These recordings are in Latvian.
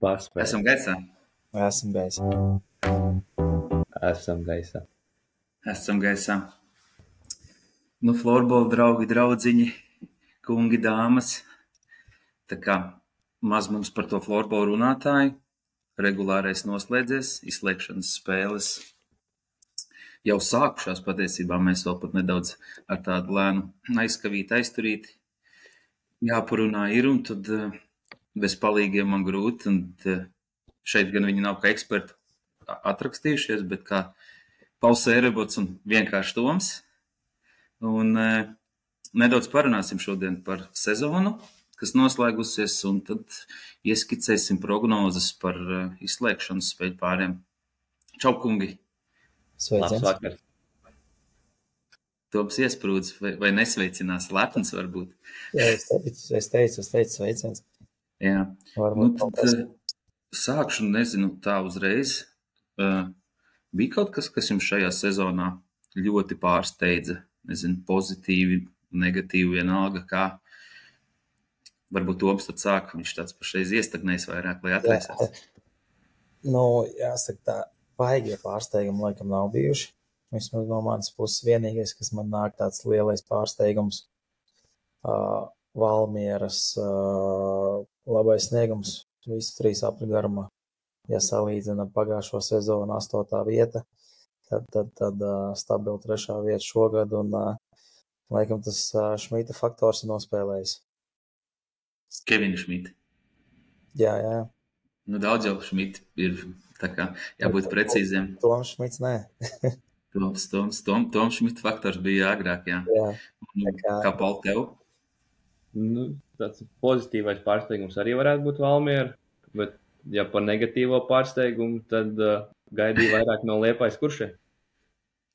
Paspēt. Esam gaisā. Esam gaisā. Esam gaisā. Esam gaisā. Nu, florbola draugi, draudziņi, kungi, dāmas. Tā kā maz mums par to florbola runātāju. Regulārais noslēdzies, izslēgšanas spēles jau sākušās patiesībā. Mēs vēl pat nedaudz ar tādu lēnu aizskavīti, aizturīti. Jāparunā ir, un tad bez palīgiem man grūti. Un šeit gan viņi nav kā eksperti atrakstījušies, bet kā Pauls Ērebots un vienkārši Toms. Un nedaudz parunāsim šodien par sezonu, kas noslēgusies, un tad ieskicēsim prognozes par izslēgšanas spēļu pāriem. Čau, kungi! Sveiciens. Labs vakars. Toms iesprūdis vai nesveicinās, lepns varbūt. Jā, es teicu sveiciens. Jā. Varbūt Tad sākšu, nezinu, tā uzreiz. Bija kaut kas jums šajā sezonā ļoti pārsteidza? Nezinu, pozitīvi, negatīvi, vienalga kā. Varbūt Toms tad sāk, viņš tāds pašreiz iestagnējis vairāk, lai atraisās. Nu, jāsaka tā, baigie pārsteigumi laikam nav bijuši. Vismaz no manas puses vienīgais, kas man nāk tāds lielais pārsteigums, Valmieras labais sniegums visu 3 apļu garumā. Ja salīdzina pagājušo sezonu 8. vieta, tad stabili 3. vieta šogad, un laikam tas Šmita faktors ir nospēlējis. Kevina Šmita. Jā. Nu, daudz jau Šmita ir, tā kā jābūt precīziem. Toms Šmits, nē. Toms Šmita faktors bija agrāk, jā. Kā Paul tev? Nu, tāds pozitīvais pārsteigums arī varētu būt Valmiera, bet ja par negatīvo pārsteigumu, tad gaidīja vairāk no Liepājas Kuršē.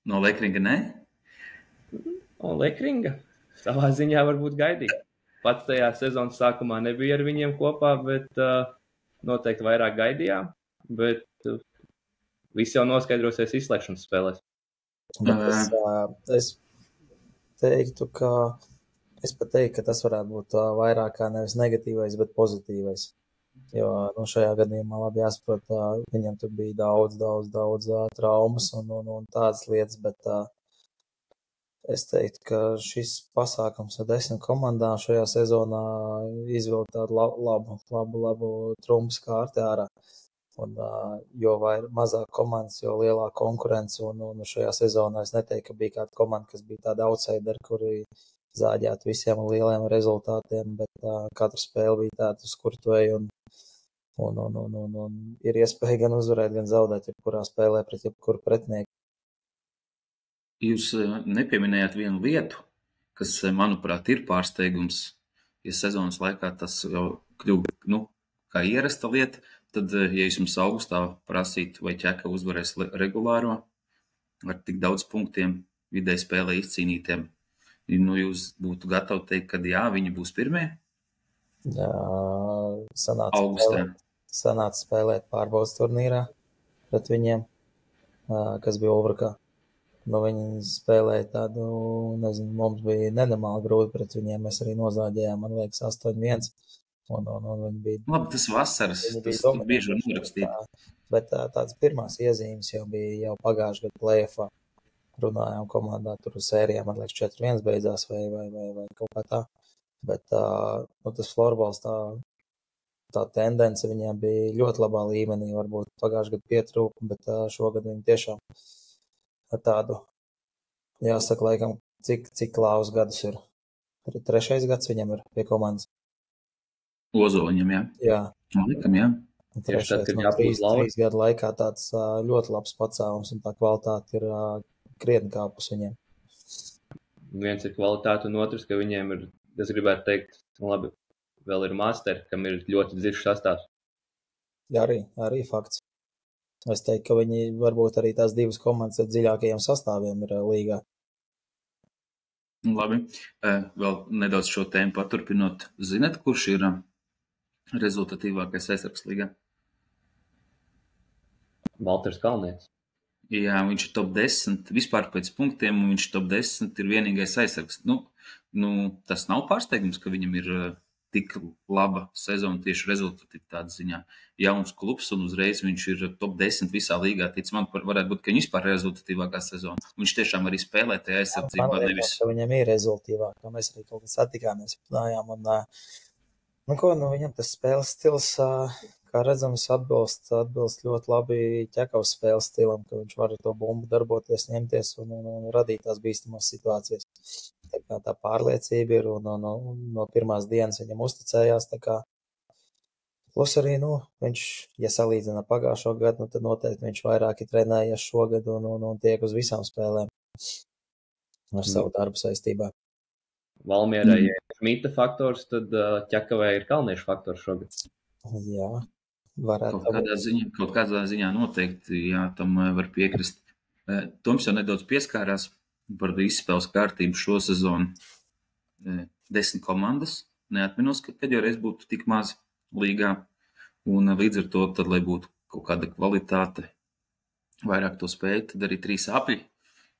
No Lekringa, ne? No Lekringa savā ziņā varbūt gaidīja. Pats tajā sezonas sākumā nebija ar viņiem kopā, bet noteikti vairāk gaidījām, bet viss jau noskaidrosies izslēgšanas spēlēs. Es teiktu, ka tas varētu būt vairāk kā nevis negatīvais, bet pozitīvais. Jo šajā gadījumā labi jāsaprot, viņam tur bija daudz traumas un tādas lietas, bet es teiktu, ka šis pasākums ar 10 komandām šajā sezonā izvilk tādu labu trumpas kārti ārā. Un, jo mazāk komandas, jo lielāka konkurence, un šajā sezonā es neteiktu, ka bija kāda komanda, kas bija tāda outsider, kuri zāģētu visiem lieliem rezultātiem, bet katra spēle bija tāda, uz kur tu ej, un ir iespēja gan uzvarēt, gan zaudēt, jebkurā spēlē pret jebkuru pretinieku. Jūs nepieminējāt vienu lietu, kas, manuprāt, ir pārsteigums, ja sezonas laikā tas jau kļuva, kā ierasta lieta, tad, ja es jums augustā prasītu, vai Ķeka uzvarēs regulāro ar tik daudz punktiem vidēji spēlē izcīnītiem, jūs būtu gatavi teikt, ka jā, viņi būs pirmie? Jā, augustā. Sanāca spēlēt pārbaudas turnīrā pret viņiem, kas bija Ulbrukā. Viņi spēlēja tādu, nezinu, mums bija nenormāli grūti pret viņiem, mēs arī nozāģējām, man liekas, 8-1. Un viņi bija... Labi, tas vasaras, tas bieži var norakstīt. Bet tāds pirmās iezīmes jau bija jau pagājušajā gadu play-offā. Runājām komandā, tur sērijā, man liekas, 4-1 beidzās vai kaut kā tā. Bet tas florbols, tā tendence viņiem bija ļoti labā līmenī, varbūt pagājušajā gadu pietrūka, bet šogad viņi tiešām tādu, jāsaka, laikam, cik Klaus gadus ir. 3. gads viņam ir pie komandas. Ozoliņam, jā? Jā. Laikam, jā. 3 gadu laikā tāds ļoti labs pacēlums, un tā kvalitāte ir krietni kāpus viņiem. Viens ir kvalitāte, un otrs, ka viņiem ir, es gribētu teikt, labi, vēl ir masteri, kam ir ļoti dziļš sastāvs. Jā, arī fakts. Es teiktu, ka viņi varbūt arī tās 2 komandas ar dziļākajiem sastāviem ir līgā. Labi. Vēl nedaudz šo tēmu paturpinot. Zināt, kurš ir rezultatīvākais aizsargs līgā? Valters Kalnietis. Jā, viņš ir top 10, vispār pēc punktiem, un viņš top 10 ir vienīgais aizsargs. Tas nav pārsteigums, ka viņam ir tik laba sezona tieši rezultatīvitātes ziņā. Jauns klubs un uzreiz viņš ir top 10 visā līgā. Tic man, varētu būt, ka viņš vispār ir rezultatīvākā sezona. Viņš tiešām arī spēlē tajā aizsardzībā. Man liekas, ka viņam ir rezultīvākā. Mēs arī kaut kad satikāmies, runājām. Viņam tas spēles stils, kā redzams, atbilst ļoti labi Ķekavas spēles stilam, ka viņš var ar to bumbu darboties, ņemties un radīt tās bīstamās situācijas. Tā kā tā pārliecība ir un no pirmās dienas viņam uzticējās. Tā kā plus arī, viņš, ja salīdzina pagājušo gadu, tad noteikti viņš vairāk ir trenējies šogad un tiek uz visām spēlēm ar savu darbu saistībā. Valmierai ir Šmita faktors, tad Ķekavai ir Kalniešu faktors šogad. Jā, varētu. Kaut kādā ziņā noteikti, jā, tam var piekrist. Toms jau nedaudz pieskārās par izspēles kārtību šo sezonu. 10 komandas, neatminos, ka pēdējo reizi būtu tik maz līgā, un līdz ar to, tad, lai būtu kaut kāda kvalitāte, vairāk to spēju, tad arī 3 apļi.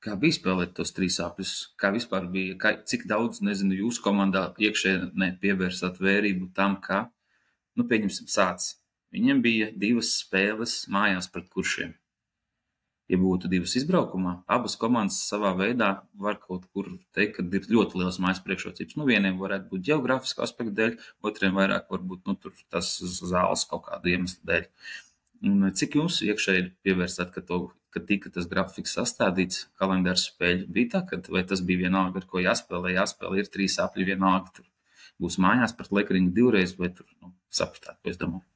Kā bija spēlēt tos 3 apļus? Kā vispār bija? Cik daudz, nezinu, jūsu komandā iekšēnē pievērsāt vērību tam, kā, pieņemsim, Sācis. Viņiem bija 2 spēles mājās pret Kuršiem. Ja būtu 2 izbraukumā, abas komandas savā veidā var kaut kur teikt, ka ir ļoti liels mājas priekšrocības. Vieniem varētu būt ģeogrāfiska aspekta dēļ, otriem vairāk varbūt, tur tas zāles kaut kādu iemeslu dēļ. Un cik jums iekšēji pievērsāt, ka tika tas grafiks sastādīts, kalendārs spēļu? Bija tā, vai tas bija vienalga, ar ko jāspēlē, ir 3 apļi vienalga, tur būs mājās pret Lekringu 2 reizes, vai tur sapratāt, ko es domāju?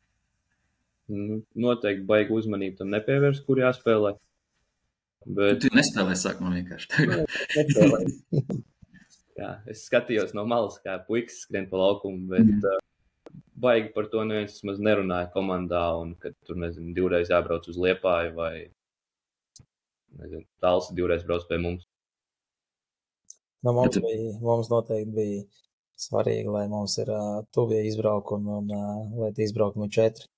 Noteikti baigi uzmanību tam nepievērst, kur jāspēlē. Bet... Tu nespēlē sākumā vienkārši. Nespēlē. Jā, es skatījos no malas, kā puikas skrien pa laukumu, bet baigi par to neviens vismaz nerunāja komandā, un kad tur, 2 reizes jābrauc uz Liepāju, vai, Talsa 2 reizes brauc pie mums. Mums noteikti bija svarīgi, lai mums ir tuvie izbraukumi, un lai tie izbraukumi 4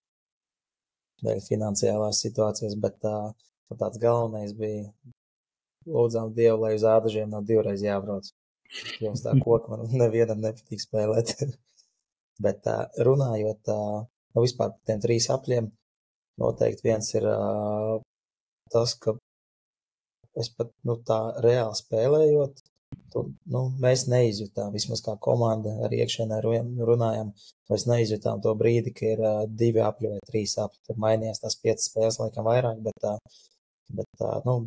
dēļ finansiālās situācijas, bet tāds galvenais bija lūdzām Dievu, lai uz Ādažiem nav 2 reizes jābrauc. Jo uz tā koka man nevienam nepatīk spēlēt. Bet runājot vispār par tiem 3 apļiem, noteikti viens ir tas, ka es pat tā reāli spēlējot, mēs neizjutām, vismaz kā komanda ar iekšēnē runājam, mēs neizjutām to brīdi, ka ir 2 apļi vai 3 apļi. Tur mainījās tās 5 spēles, laikam vairāk, bet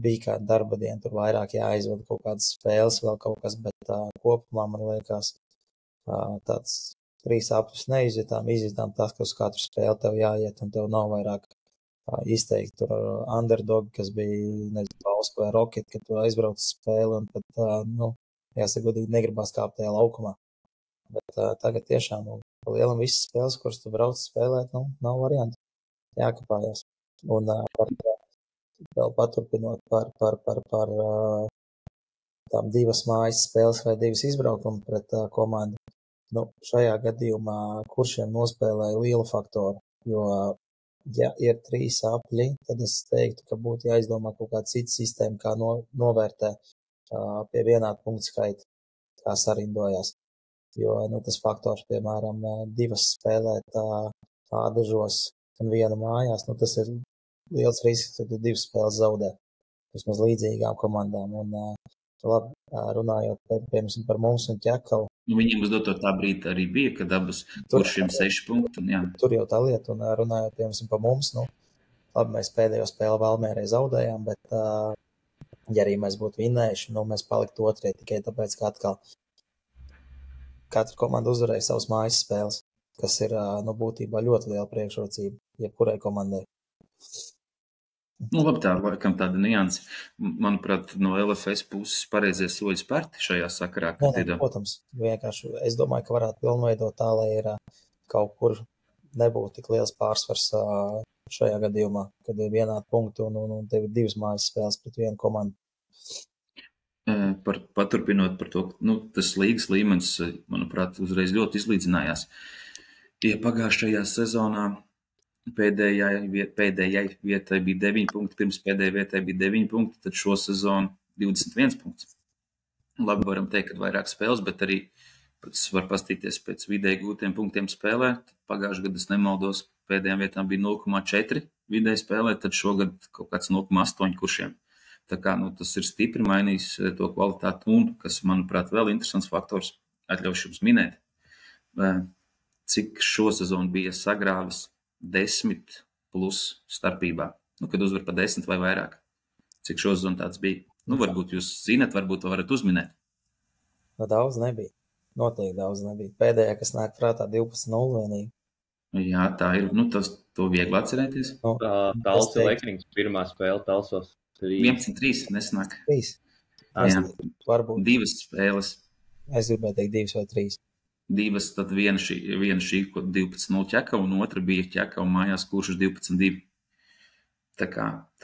bija kāda darba diena, tur vairāk jāizvada kaut kādas spēles, vēl kaut kas, bet kopumā man liekas tāds 3 apļus izjutām tas, ka uz katru spēli tev jāiet, un tev nav vairāk izteikti tur underdog, kas bija, Pauska vai Rocket, kad tu aizbrauc spēli, un pat, jāsagodīgi negribās kāpt tajā laukumā. Bet tagad tiešām, lielam visas spēles, kuras tu brauc spēlēt, nav variantu. Jākapājās. Un vēl paturpinot par tām 2 mājas spēles vai 2 izbraukumi pret komandu. Šajā gadījumā Kuršiem nospēlēja lielu faktoru, jo, ja ir 3 apļi, tad es teiktu, ka būtu jāizdomā kaut kāda cita sistēma, kā novērtē pie vienāda punktu skaita, kā sarindojās. Jo, tas faktors, piemēram, 2 spēlēt Ādažos un 1 mājās, tas ir liels risks, ka 2 spēles zaudē. Vismaz līdzīgām komandām. Un, labi, runājot piemēram par mums un Ķekavu. Viņiem uz doto tā brīdi arī bija, kad abas Kuršiem 6 punkti. Tur jau tā lieta, un runājot piemēram par mums, labi, mēs pēdējo spēli Valmierai zaudējām, bet, ja arī mēs būtu vinējuši, mēs paliktu otrie tikai tāpēc, ka atkal katra komanda uzvarēja savas mājas spēles, kas ir, būtībā ļoti liela priekšrocība, jebkurai komandai. Labi, tā laikam tāda nianse. Manuprāt, no LFS puses pareizie soļi spērti šajā sakarā. Protams, vienkārši es domāju, ka varētu pilnveidot tā, lai ir kaut kur nebūtu tik liels pārsvars šajā gadījumā, kad ir vienādi punkti un tev ir 2 mājas spēles pret 1 komandu. Paturpinot par to, tas līgas līmenis, manuprāt, uzreiz ļoti izlīdzinājās. Ja pagājušajā sezonā pēdējai vietai bija 9 punkti, pirms pēdējai vietai bija 9 punkti, tad šo sezonu 21 punkts. Labi, varam teikt, ka vairāk spēles, bet arī Es varu pastīties pēc vidēji gūtiem punktiem spēlē. Pagājušajā gadā, es nemaldos, pēdējām vietām bija 0,4 vidēji spēlē, tad šogad kaut kāds 0,8 kuršiem. Tā kā tas ir stipri mainījis to kvalitāti un, kas, manuprāt, vēl interesants faktors, atļaušu jums minēt, cik šo sezonu bija sagrāvis 10 plus starpībā. Kad uzvar pa 10 vai vairāk. Cik šo sezonu tāds bija. Varbūt jūs zinat, varbūt to varat uzminēt. Daudz nebija. Noteikti daudz nebija. Pēdējā, kas nāk prātā, 12-0 vienīgi. Jā, tā ir. To viegli atcerēties. Talsa Lekrings, pirmā spēle Talsos. 11-3 nesanāk. 3. Varbūt. 2 spēles. Es gribēju teikt 2 vai 3. 2, tad viena šī, ko 12-0 ķeka, un otra bija ķeka un mājās kuršas 12-2. Tā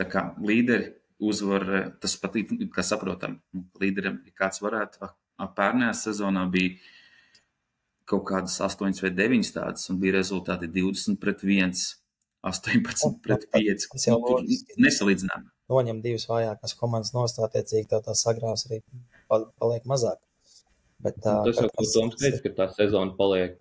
kā līderi uzvar, tas pat, kā saprotam, līderiem kāds varētu, pērnējā sezonā bija kaut kādas 8 vai 9 tādas, un bija rezultāti 20-1, 18-5. Tur nesalīdzinām. Noņem 2 vājākās komandas nost, attiecīgi tev tā sagrāvs arī paliek mazāk. Bet tas jau, ko Toms teica, ka tā sezona paliek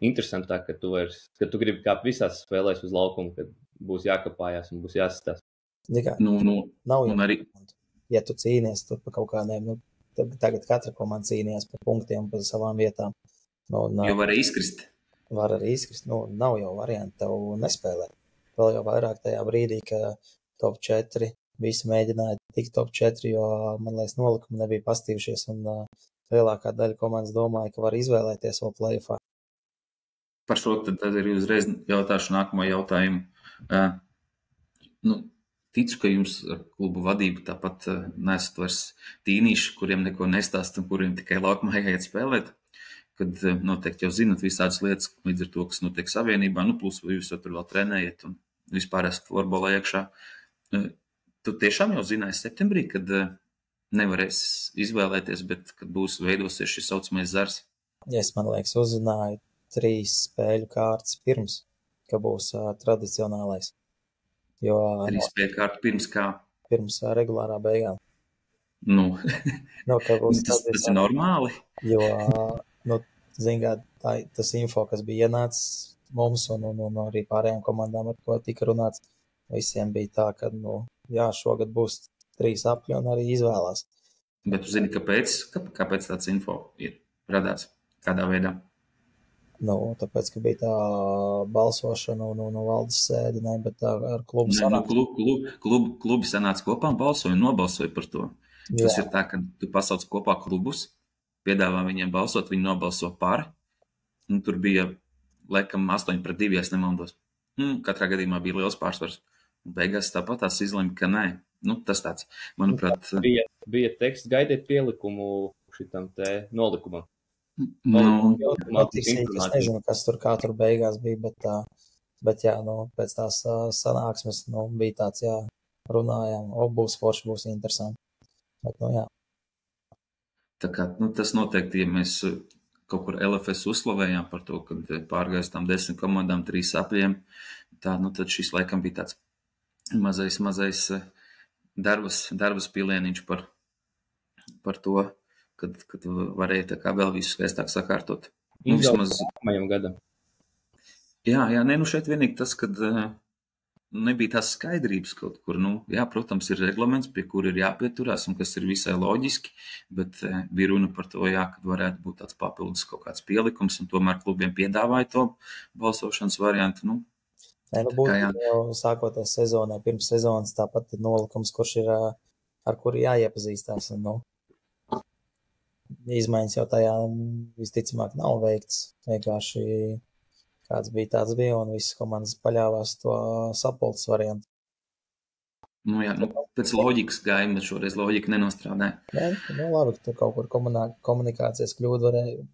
interesantāk, ka tu gribi kāpt visās spēlēs uz laukumu, kad būs jākapājās un būs jāsastās. Nav jau arī. Ja tu cīnies tur pa kaut kādiem, tagad katra komanda cīnījās par punktiem, par savām vietām. Jo var arī izkrist. Var arī izkrist. Nav jau varianti tev nespēlēt. Vēl jau vairāk tajā brīdī, ka top 4 visi mēģināja tikt top 4, jo, man liekas, nolikumi nebija pastījušies un lielākā daļa komandas domāja, ka var izvēlēties vēl play-offā. Par šo tad arī uzreiz jautāšu nākamo jautājumu. Ticu, ka jums ar klubu vadību tāpat nesat vairs tīnīši, kuriem neko nestāst un kuriem tikai laukumā jāiet spēlēt, kad noteikti jau zinat visādas lietas līdz ar to, kas notiek savienībā, plus jūs jau tur vēl trenējat un vispār esat florbolā iekšā. Tu tiešām jau zināji septembrī, kad nevarēs izvēlēties, bet kad būs veidosies šis saucamais zars? Es, man liekas, uzzināju 3 spēļu kārtas pirms, ka būs tradicionālais. 3 spēļu kārtu pirms kā? Pirms regulārā beigām. Ka būs tas ir normāli? Jo, zingāt, tas info, kas bija ienācis mums un arī pārējām komandām, ar ko tika runāts, visiem bija tā, ka, šogad būs 3 apļi un arī izvēlās. Bet tu zini, kāpēc tāds info ir radās? Kādā veidā? Tāpēc, ka bija tā balsošana un valdes sēde, bet tā ar klubu sanāca. Klubi sanāca kopā un nobalsoja par to. Jā. Tas ir tā, ka tu pasauc kopā klubus, piedāvā viņiem balsot, viņi nobalso par, un tur bija, laikam, 8-2, ja nemaldos. Katrā gadījumā bija liels pārsvars. Beigās tāpat tās izlēma, ka nē. Tas tāds, manuprāt... Bija teksts, gaidiet pielikumu šitam te nolikumam. Es nezinu, kas tur kā tur beigās bija, bet jā, pēc tās sanāksmes, bija tāds, jā, runājām, būs forši, būs interesanti. Bet, jā. Tā kā, tas noteikti, ja mēs kaut kur LFS uzslavējām par to, kad pārgājis tām 10 komandām 3 apļiem, tad šis laikam bija tāds mazais darbas pilieniņš par to, kad varēja tā kā vēl visu skaistāk sakārtot. Vismaz nākamajam gadam. Jā, šeit vienīgi tas, kad nebija tās skaidrības kaut kur. Protams, ir reglaments, pie kura ir jāpieturās un kas ir visai loģiski, bet bija runa par to, kad varētu būt tāds papildus kaut kāds pielikums, un tomēr klubiem piedāvāja to balsošanas variantu. Būtu jau sākoties sezonai, pirms sezonas tāpat ir nolikums, kurš ir, ar kuru jāiepazīstās. Izmaiņas jau tajā visticamāk nav veikts. Vienkārši kāds bija tāds bija, un visas komandas paļāvās to sapulces variantu. Pēc loģikas gājuma, bet šoreiz loģika nenostrādāja. Labi, ka tur kaut kur komunikācijas kļūda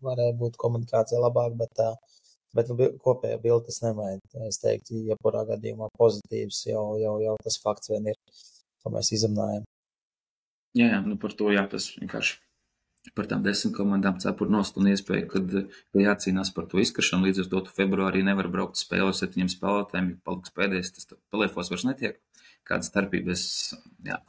varēja būt komunikācija labāk, bet kopējā bilde tas nemaina. Es teiktu, jebkurā gadījumā pozitīvs jau tas fakts vien ir, ko mēs izrunājam. Jā, par to tas vienkārši par tām 10 komandām cepur nost un iespēju, kad jācīnās par to izkaršanu. Līdz ar to tu februārī nevar braukt spēli ar 7 spēlētājiem, ja paliks pēdējais, tas plēfos vairs netiek. Kāda starpības, jā.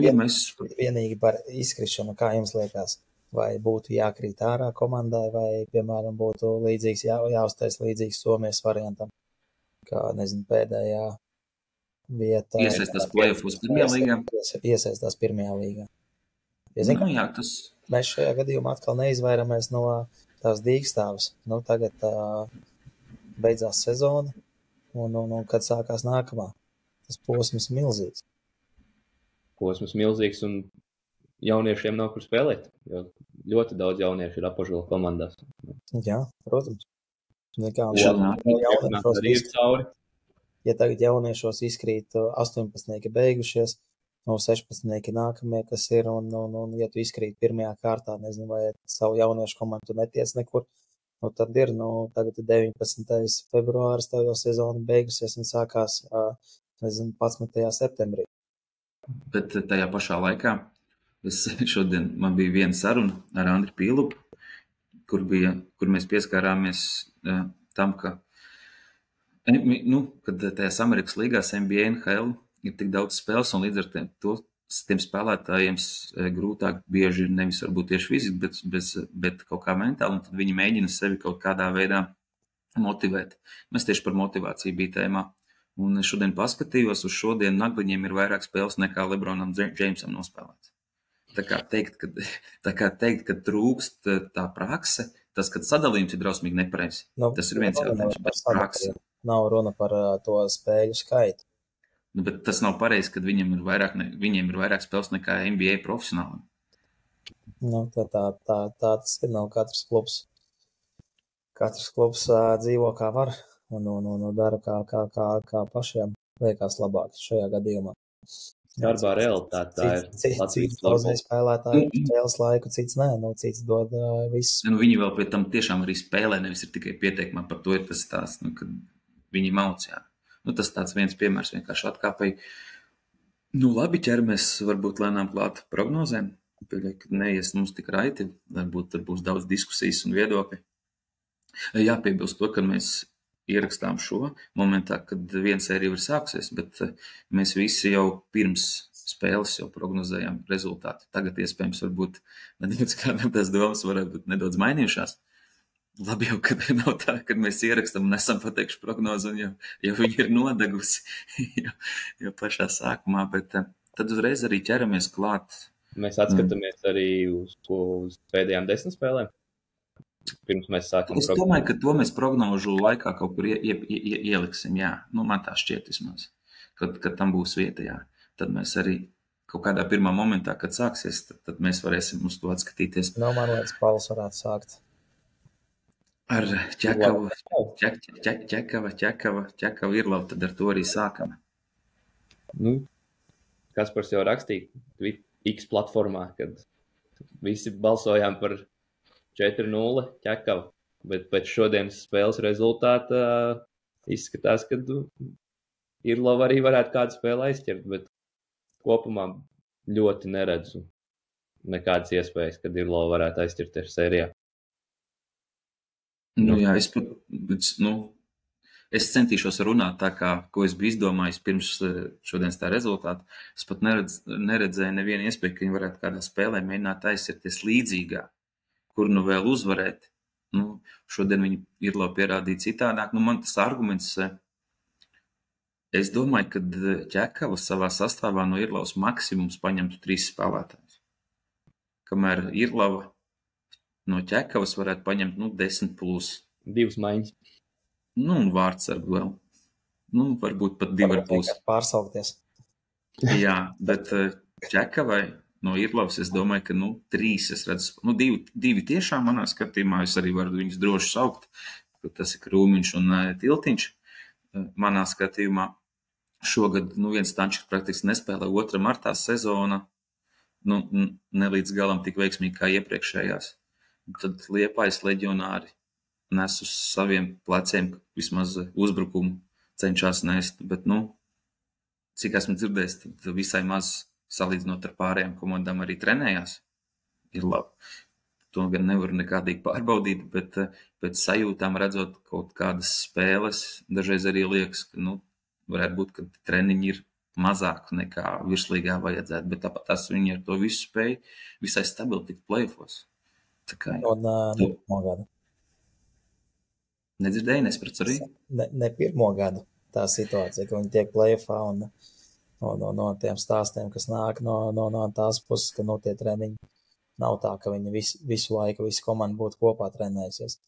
Ja mēs... Vienīgi par izkrišanu, kā jums liekas, vai būtu jākrīt ārā komandai, vai, piemēram, būtu līdzīgs, jāuztais līdzīgs Somijas variantam, kā, nezinu, pēdējā vieta. Iesaistās play-offos pirmajā līgā. Iesaistās pirmajā līgā. Nu, jā, tas... Mēs šajā gadījumā atkal neizvairamies no tās dīkstāvas. Nu, tagad beidzās sezona, un kad sākās nākamā. Tas posms milzīgs. Posms milzīgs, un jauniešiem nav kur spēlēt, jo ļoti daudz jauniešu ir Apažola komandās. Jā, protams. Ja tagad jauniešos izkrīt 18 beigušies, no 16 nākamie, kas ir, un ja tu izkrīt pirmajā kārtā, nezinu, vai savu jauniešu komandu netiec nekur, nu tad ir, tagad ir 19. februāris, tā jau sezona beigusies un sākās, nezinu, 11. septembrī. Bet tajā pašā laikā, šodien man bija viena saruna ar Andri Pīlupu, kur mēs pieskārāmies tam, ka, kad tajās Amerikas līgās NBA, NHL ir tik daudz spēles, un līdz ar tiem spēlētājiem grūtāk bieži ir nevis varbūt tieši fiziski, bet kaut kā mentāli, un tad viņi mēģina sevi kaut kādā veidā motivēt. Mēs tieši par motivāciju bija tēmā. Un es šodien paskatījos, uz šodien Nagliņiem ir vairāk spēles nekā Lebronam Džeimsam nospēlēts. Tā kā teikt, ka trūkst tā prakse, tas, kad sadalījums ir drausmīgi nepareizi. Tas ir viens jautājums par praksi. Nav runa par to spēļu skaitu. Bet tas nav pareizi, kad viņiem ir vairāk spēles nekā NBA profesionāli. Tā tas ir. Nav katrs klubs. Katrs klubs dzīvo kā var un dara kā pašiem liekas labāk šajā gadījumā. Darbā realitāte tā ir. Cits daudzai spēlētāji spēles laiku, cits nē, cits dod visus. Viņi vēl pie tam tiešām arī spēlē, nevis ir tikai pieteikumā, par to ir tas stāsts, kad viņi mauc, jā. Tas tāds viens piemērs vienkārši atkāpēji. Labi, ķeramies varbūt lēnām klāt prognozēm. Pieļauju, ka neies mums tik raiti, varbūt tad būs daudz diskusijas un viedokļi. Jāpiebilst to, ka mēs ierakstām šo momentā, kad viena sērija ir sāksies, bet mēs visi jau pirms spēles jau prognozējām rezultātu. Tagad iespējams varbūt nedaudz kādam tās domas varētu būt nedaudz mainījušās. Labi jau, kad nav tā, kad mēs ierakstam un esam pateikšu prognozi, un jau viņi ir nodegusi jau pašā sākumā, bet tad uzreiz arī ķeramies klāt. Mēs atskatāmies arī uz pēdējām 10 spēlēm. Pirms mēs sākam Es domāju, ka to mēs prognožu laikā kaut kur ieliksim, jā. Man tā šķiet vismaz, kad tam būs vieta, jā. Tad mēs arī kaut kādā pirmā momentā, kad sāksies, tad mēs varēsim uz to atskatīties. Man liekas, Pauls varētu sākt. Ar Ķekavu Irlavu, tad ar to arī sākam. Kaspars jau rakstīja X platformā, kad visi balsojām par 4-0 Ķekavu, bet pēc šodienas spēles rezultāta izskatās, ka Irlava arī varētu kādu spēli aizķert, bet kopumā ļoti neredzu nekādas iespējas, kad Irlava varētu aizķerties sērijā. Jā, es centīšos runāt tā kā, ko es biju izdomājis pirms šodienas tā rezultāta. Es pat neredzēju nevienu iespēju, ka viņi varētu kādā spēlē mēģināt aizsirties līdzīgā, kur vēl uzvarēt. Šodien viņi Irlava pierādīja citādāk. Man tas arguments, es domāju, ka Ķekava savā sastāvā no Irlavas maksimums paņemtu 3 spēlētājus. Kamēr Irlava no Ķekavas varētu paņemt 10 plus. 2 maiņas. Un vārdsargu vēl. Varbūt pat 2,5. Pārsaukties. Jā, bet Ķekavai no Irlavas es domāju, ka 3 es redzu. 2 tiešām manā skatījumā es arī varu viņus droši saukt. Tas ir Krūmiņš un Tiltiņš. Manā skatījumā šogad viens Tančiks praktiski nespēlē, otram ar tā sezona ne līdz galam tik veiksmīgi kā iepriekšējās. Tad Liepājas leģionāri nes uz saviem pleciem vismaz uzbrukumu cenšas nest, bet, cik esmu dzirdējis, tad visai maz salīdzinot ar pārējām komandām arī trenējās. Ir labi. To gan nevaru nekādīgi pārbaudīt, bet pēc sajūtām redzot kaut kādas spēles, dažreiz arī liekas, ka, varētu būt, ka treniņi ir mazāk nekā virslīgā vajadzētu, bet tāpat viņi ar to visu spēju visai stabili tikt play-offos. Tā kā Un pirmo gadu. Nedzirdēju, nesprats arī. Ne pirmo gadu tā situācija, ka viņi tiek play-offā un no tiem stāstiem, kas nāk no tās puses, ka tie treniņi nav tā, ka viņi visu laiku, visu komandu būtu kopā trenējusies.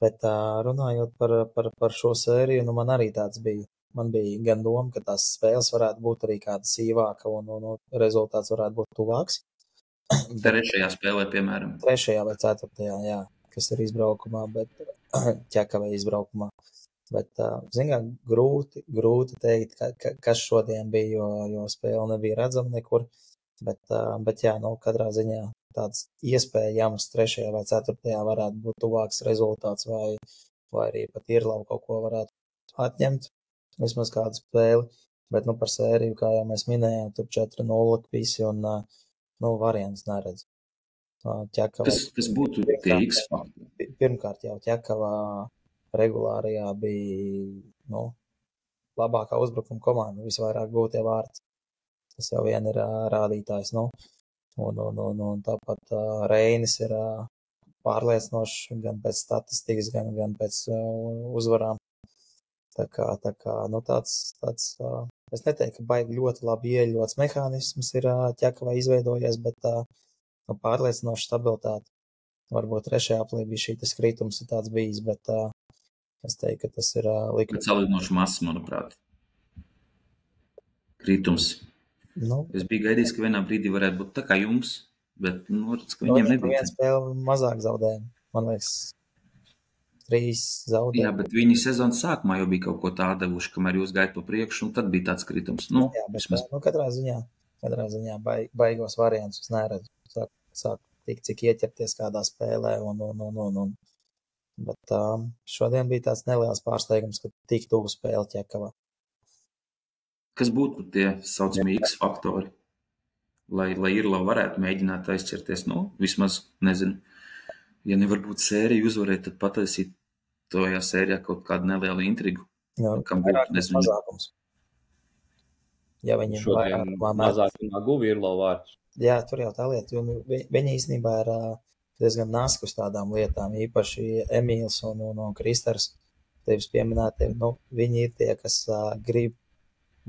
Bet runājot par šo sēriju, man arī tāds bija. Man bija gan doma, ka tās spēles varētu būt arī kāda sīvāka un rezultāts varētu būt tuvāks. Trešajā spēlē, piemēram. Trešajā vai ceturtajā, jā, kas ir izbraukumā, bet ķekavē izbraukumā. Bet, zinām, grūti teikt, kas šodien bija, jo spēle nebija redzama nekur. Bet jā, katrā ziņā tāds iespējams trešajā vai ceturtajā varētu būt tuvāks rezultāts vai arī pat Irlava kaut ko varētu atņemt. Vismaz kādu spēli, bet par sēriju, kā jau mēs minējām, tur 4-0 visi un variants neredz. Kas būtu tie X faktori? Pirmkārt jau Ķekavā regulārajā bija labākā uzbrukuma komanda, visvairāk gūtie vārds. Tas jau vien ir rādītājs. Un tāpat Reinis ir pārliecinošs gan pēc statistikas, gan pēc uzvarām. Tā kā tāds, es neteiktu, ka baigi ļoti labi ieļots mehānisms ir Ķekavā izveidojies, bet pārliecinoša stabilitāte. Varbūt trešajā aplī bija šī kritums ir tāds bijis, bet es teiktu, ka tas ir likums. Salīdzinoši mazs, manuprāt. Kritums. Es biju gaidījis, ka vienā brīdī varētu būt tā kā jums, bet redz, ka viņiem nebija. Viena spēle mazāk zaudējumu, man liekas. 3 zaudējumu. Jā, bet viņi sezonas sākumā jau bija kaut ko tā devuši, kamēr jūs gājat pa priekšu, un tad bija tāds kritums. Jā, bet katrā ziņā baigos variants es neredzu. Sāk cik ieķerties kādā spēlē, bet šodien bija tāds neliels pārsteigums, ka tik tuvu spēle Ķekavā. Kas būtu tie saucamie X faktori, lai Irlava varētu mēģināt aizķerties, vismaz, nezinu, ja nevar būt sēriju uzvarēt, tad pataisīt tojā sērijā kaut kādu nelielu intrigu. Kam būtu, nezinu. Mazākums. Ja viņi šodien mazākumā guva Irlava vārds. Jā, tur jau tā lieta, jo viņi īstenībā ir diezgan naski uz tādām lietām, īpaši Emīls un Kristers, tevis pieminētie, viņi ir tie, kas grib,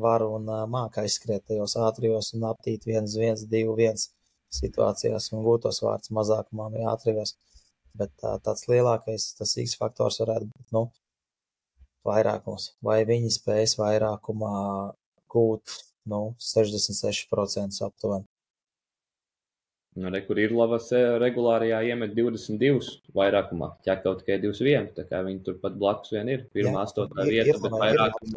var un māka aizskriet tajos ātrijos un aptīt 1-1, 2-1 situācijās un gūtos vārds mazākumā vai ātrijos. Bet tāds lielākais, tas X faktors varētu būt, vairākums. Vai viņi spējas vairākumā gūt, 66% aptuveni. Kur Irlavas regulārajā iemet 22 vairākumā, Ķekava tikai 21, tā kā viņi tur pat blakus vien ir. Pirmā 8. vieta, bet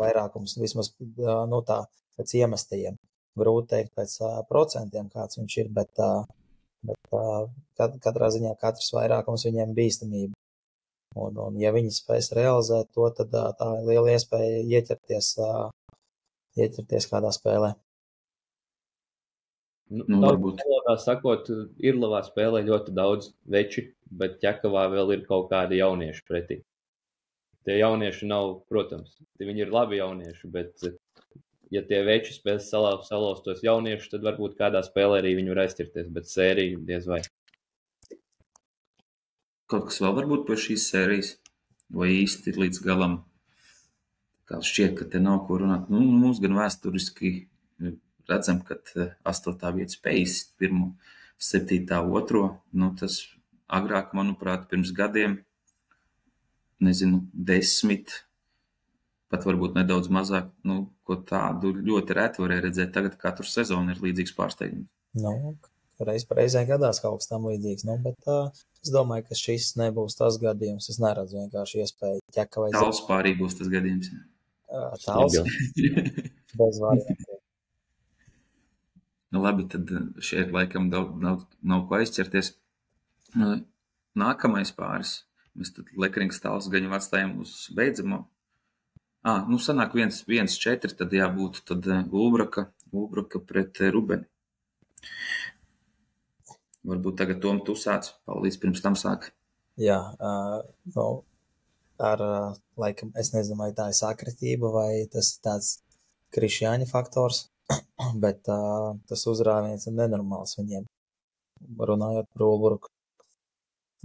vairākums vismaz, tā, pēc iemestajiem. Grūti teikt pēc procentiem, kāds viņš ir, bet katrā ziņā katrs vairākums viņiem bīstamība. Un ja viņi spēs realizēt to, tad tā ir liela iespēja ieķerties kādā spēlē. Varbūt. Valodā sakot, Irlavā spēlē ļoti daudz veči, bet Ķekavā vēl ir kaut kādi jaunieši pretī. Tie jaunieši nav, protams, viņi ir labi jaunieši, bet ja tie veči spēs salauzt tos jauniešus, tad varbūt kādā spēlē arī viņi var aizķerties, bet sērija diez vai. Kaut kas vēl varbūt pie šīs sērijas, vai īsti līdz galam, kā šķiet, ka te nav ko runāt. Mums gan vēsturiski redzam, ka 8. vieta spējas 1, 7. 2. Tas agrāk, manuprāt, pirms gadiem, 10, pat varbūt nedaudz mazāk, ko tādu ļoti reti varēja redzēt. Tagad katru sezonu ir līdzīgs pārsteigums. Reizē gadās kaut kas tam līdzīgs, bet es domāju, ka šis nebūs tas gadījums. Es neredzu vienkārši iespēju Ķekavai. Tāls pārī būs tas gadījums. Tāls? Bez variantiem. Labi, tad šeit laikam nav ko aizķerties. Nākamais pāris. Mēs tad Lekrings tāls gaņu atstājam uz beidzamo. Sanāk 1-4, tad jābūt tad Ulbraka pret Rubeni. Varbūt tagad Tom tu sāc, Paulīs pirms tam sāk. Jā, laikam, es nezinu, vai tā ir sakritība, vai tas ir tāds Krišjāņa faktors. Bet tas uzrāviens ir nenormāls viņiem, runājot par Ulbruku.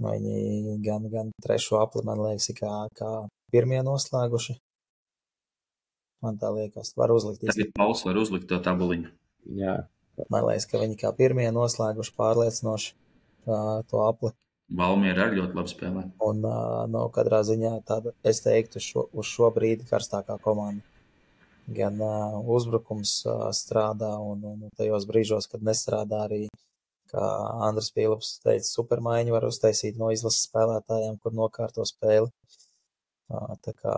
Viņi gan trešo apli, man liekas, kā pirmie noslēguši. Man tā liekas, var uzlikt. Tagad Pauls var uzlikt to tabuliņu. Jā. Man liekas, ka viņi kā pirmie noslēguši pārliecinoši to apli. Valmiera arī ļoti labi spēlē. Un katrā ziņā tāda, es teiktu, uz šo brīdi karstākā komanda. Gan uzbrukums strādā un tajos brīžos, kad nestrādā arī, kā Andris Pīlups teica, supermaiņu var uztaisīt no izlases spēlētājiem, kur nokārto spēli. Tā kā...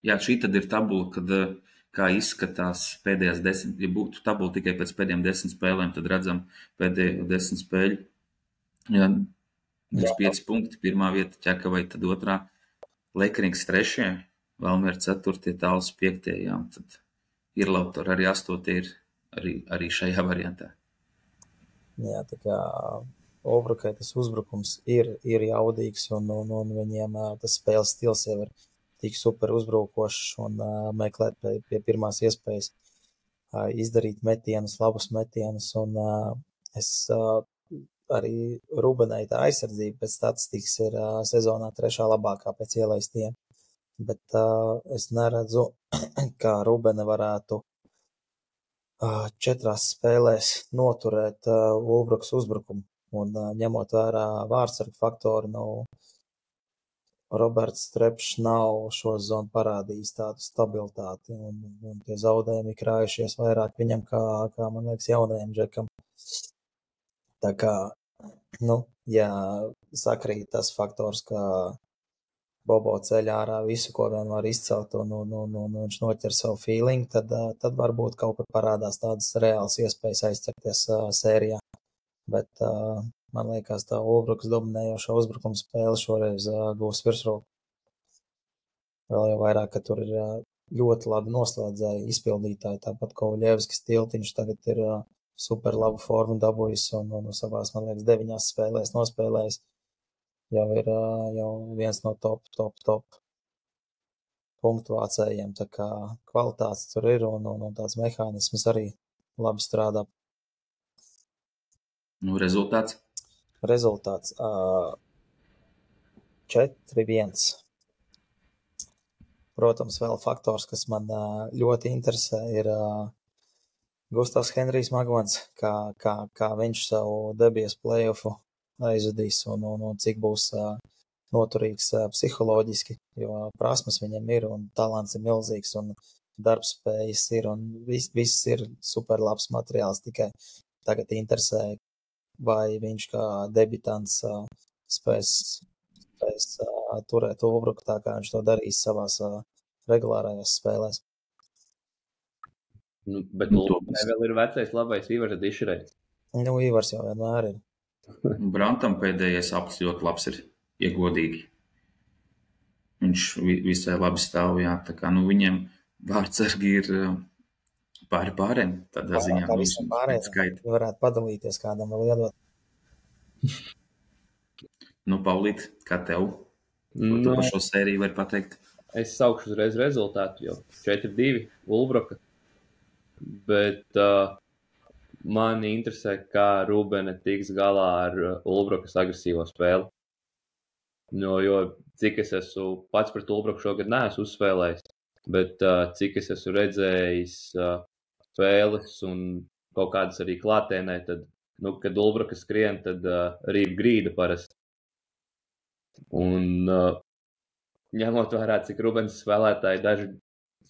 Jā, šī tad ir tabula, kad kā izskatās pēdējās 10, ja būtu tabula tikai pēc pēdējām 10 spēlēm, tad redzam pēdējo 10 spēļu. Jā, 25 punkti, pirmā vieta Ķekavai, tad otrā, Lekrings 3, Valmiera 4, Tāls 5, jā, tad ir Lautor arī 8 ir arī šajā variantā. Jā, tā kā Ovrukai tas uzbrukums ir jaudīgs un viņiem tas spēles stils jau ir tik super uzbrukošs un meklēt pie pirmās iespējas izdarīt metienus, labus metienus un es arī Rubenai tā aizsardzība pēc statistikas ir sezonā 3. labākā pēc ielaistiem, bet es neredzu, kā Rubene varētu 4 spēlēs noturēt Ulbrukas uzbrukumu. Un ņemot vērā vārdsargu faktoru, Roberts Trepšs nav šo zonu parādījis tādu stabilitāti, un tie zaudējumi krājušies vairāk viņam, kā man liekas, jaunajam džekam. Tā kā, ja sakrīt tas faktors, ka Bobo ceļ ārā visu, ko vien var izcelt, un viņš noķer savu feeling, tad varbūt kaut kur parādās tādas reālas iespējas aizķerties sērijā. Bet man liekas, tā Ulbrukas dominējošā uzbrukuma spēle šoreiz gūs virsroku. Vēl jau vairāk, ka tur ir ļoti labi noslēdzēji izpildītāji, tāpat Kovļevskis Tiltiņš tagad ir super labu formu dabūjis un savās, man liekas, 9 spēlēs nospēlējis. Jau ir jau viens no top punktu vācējiem, tā kā kvalitātes tur ir un tāds mehānisms arī labi strādā. Rezultāts? Rezultāts 4-1. Protams, vēl faktors, kas man ļoti interesē, ir Gustavs Henrijs Magvans, kā viņš savu debies play-offu aizvadīs un cik būs noturīgs psiholoģiski, jo prasmes viņam ir un talants ir milzīgs un darbspējas ir un viss ir super labs materiāls, tikai tagad interesē, vai viņš kā debitants spēs turēt Ulbruku tā, kā viņš to darīs savās regulārajās spēlēs. Bet Ulbrukai vēl ir vecais labais Ivars Dišerēts. Ivars jau vienmēr ir. Brantam pēdējais aplis ļoti labs ir, iegodīgi. Viņš visai labi stāv, jā, tā kā viņiem vārdsargi ir pāriem, tādā ziņā. Tā visam pārējiem varētu padalīties, kādam vēl iedot. Paulīt, kā tev? Ko tu par šo sēriju vari pateikt? Es saukšu uzreiz rezultātu, jo 4-2 Ulbruka, bet mani interesē, kā Rubene tiks galā ar Ulbrukas agresīvo spēli. Jo cik es esmu pats pret Ulbruku šogad neesmu uzspēlējis, bet cik es esmu redzējis spēles un kaut kādas arī klātienē, tad, kad Ulbruka skrien, tad rīp grīda parasti. Un ņemot vērā, cik Rubens spēlētāji daži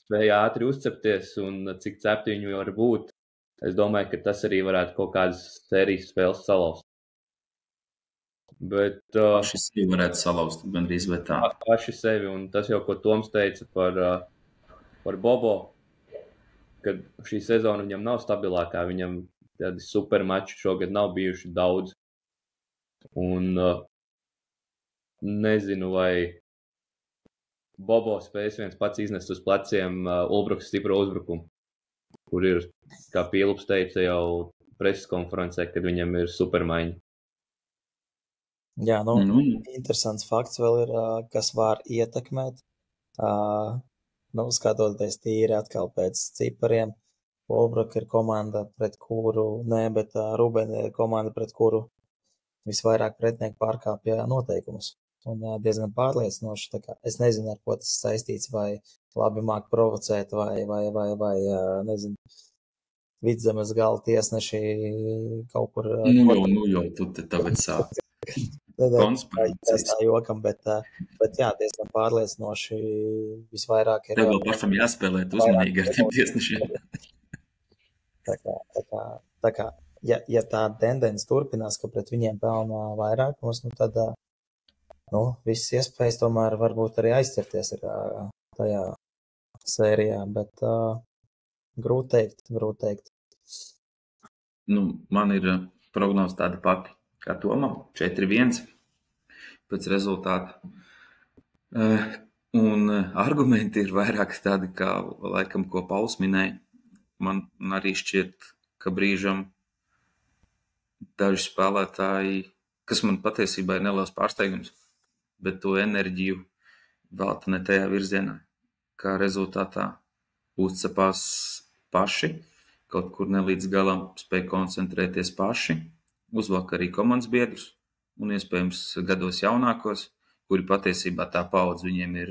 spēja ātri uzcepties un cik cepti viņi var būt, es domāju, ka tas arī varētu kaut kādas sērijas spēles salauzt. Bet paši sevi varētu salauzt, gandrīz vai tā. Paši sevi, un tas jau, ko Toms teica par Bobo, kad šī sezona viņam nav stabilākā, viņam tādi super mači šogad nav bijuši daudz. Un nezinu, vai Bobo spējas viens pats iznest uz pleciem Ulbrukas stipro uzbrukumu, kur ir, kā Pīlups teica jau preses konferencē, kad viņam ir supermaiņa. Jā, interesants fakts vēl ir, kas var ietekmēt. Skatoties tīri atkal pēc cipariem, Ulbruka ir komanda, pret kuru, bet Rubene ir komanda, pret kuru visvairāk pretinieki pārkāpja noteikumus. Un diezgan pārliecinoši. Tā kā es nezinu, ar ko tas saistīts, vai labi māk provocēt, vai nezinu, vidzemes gala tiesneši kaut kur. Nu jau, tu te tagad sāc. Tas tā jokam, bet jā, diezgan pārliecinoši visvairāk ir. Tev vēl pašam jāspēlēt uzmanīgi ar tiem tiesnešiem. Tā kā, ja tā tendence turpinās, ka pret viņiem pelnā vairākums, nu tad, visas iespējas tomēr varbūt arī aizķerties ir tajā sērijā, bet grūti teikt. Nu, man ir prognoze tāda pati kā Tomam, 4-1 pēc rezultāta. Un argumenti ir vairāk tādi, kā laikam, ko Pauls minēja. Man arī šķiet, ka brīžam daži spēlētāji, kas man patiesībā ir neliels pārsteigums, bet to enerģiju velta ne tajā virzienā, kā rezultātā uzcepās paši, kaut kur ne līdz galam spēj koncentrēties paši, uzvalk arī komandas biedrus un iespējams gados jaunākos, kuri patiesībā tā paudze viņiem ir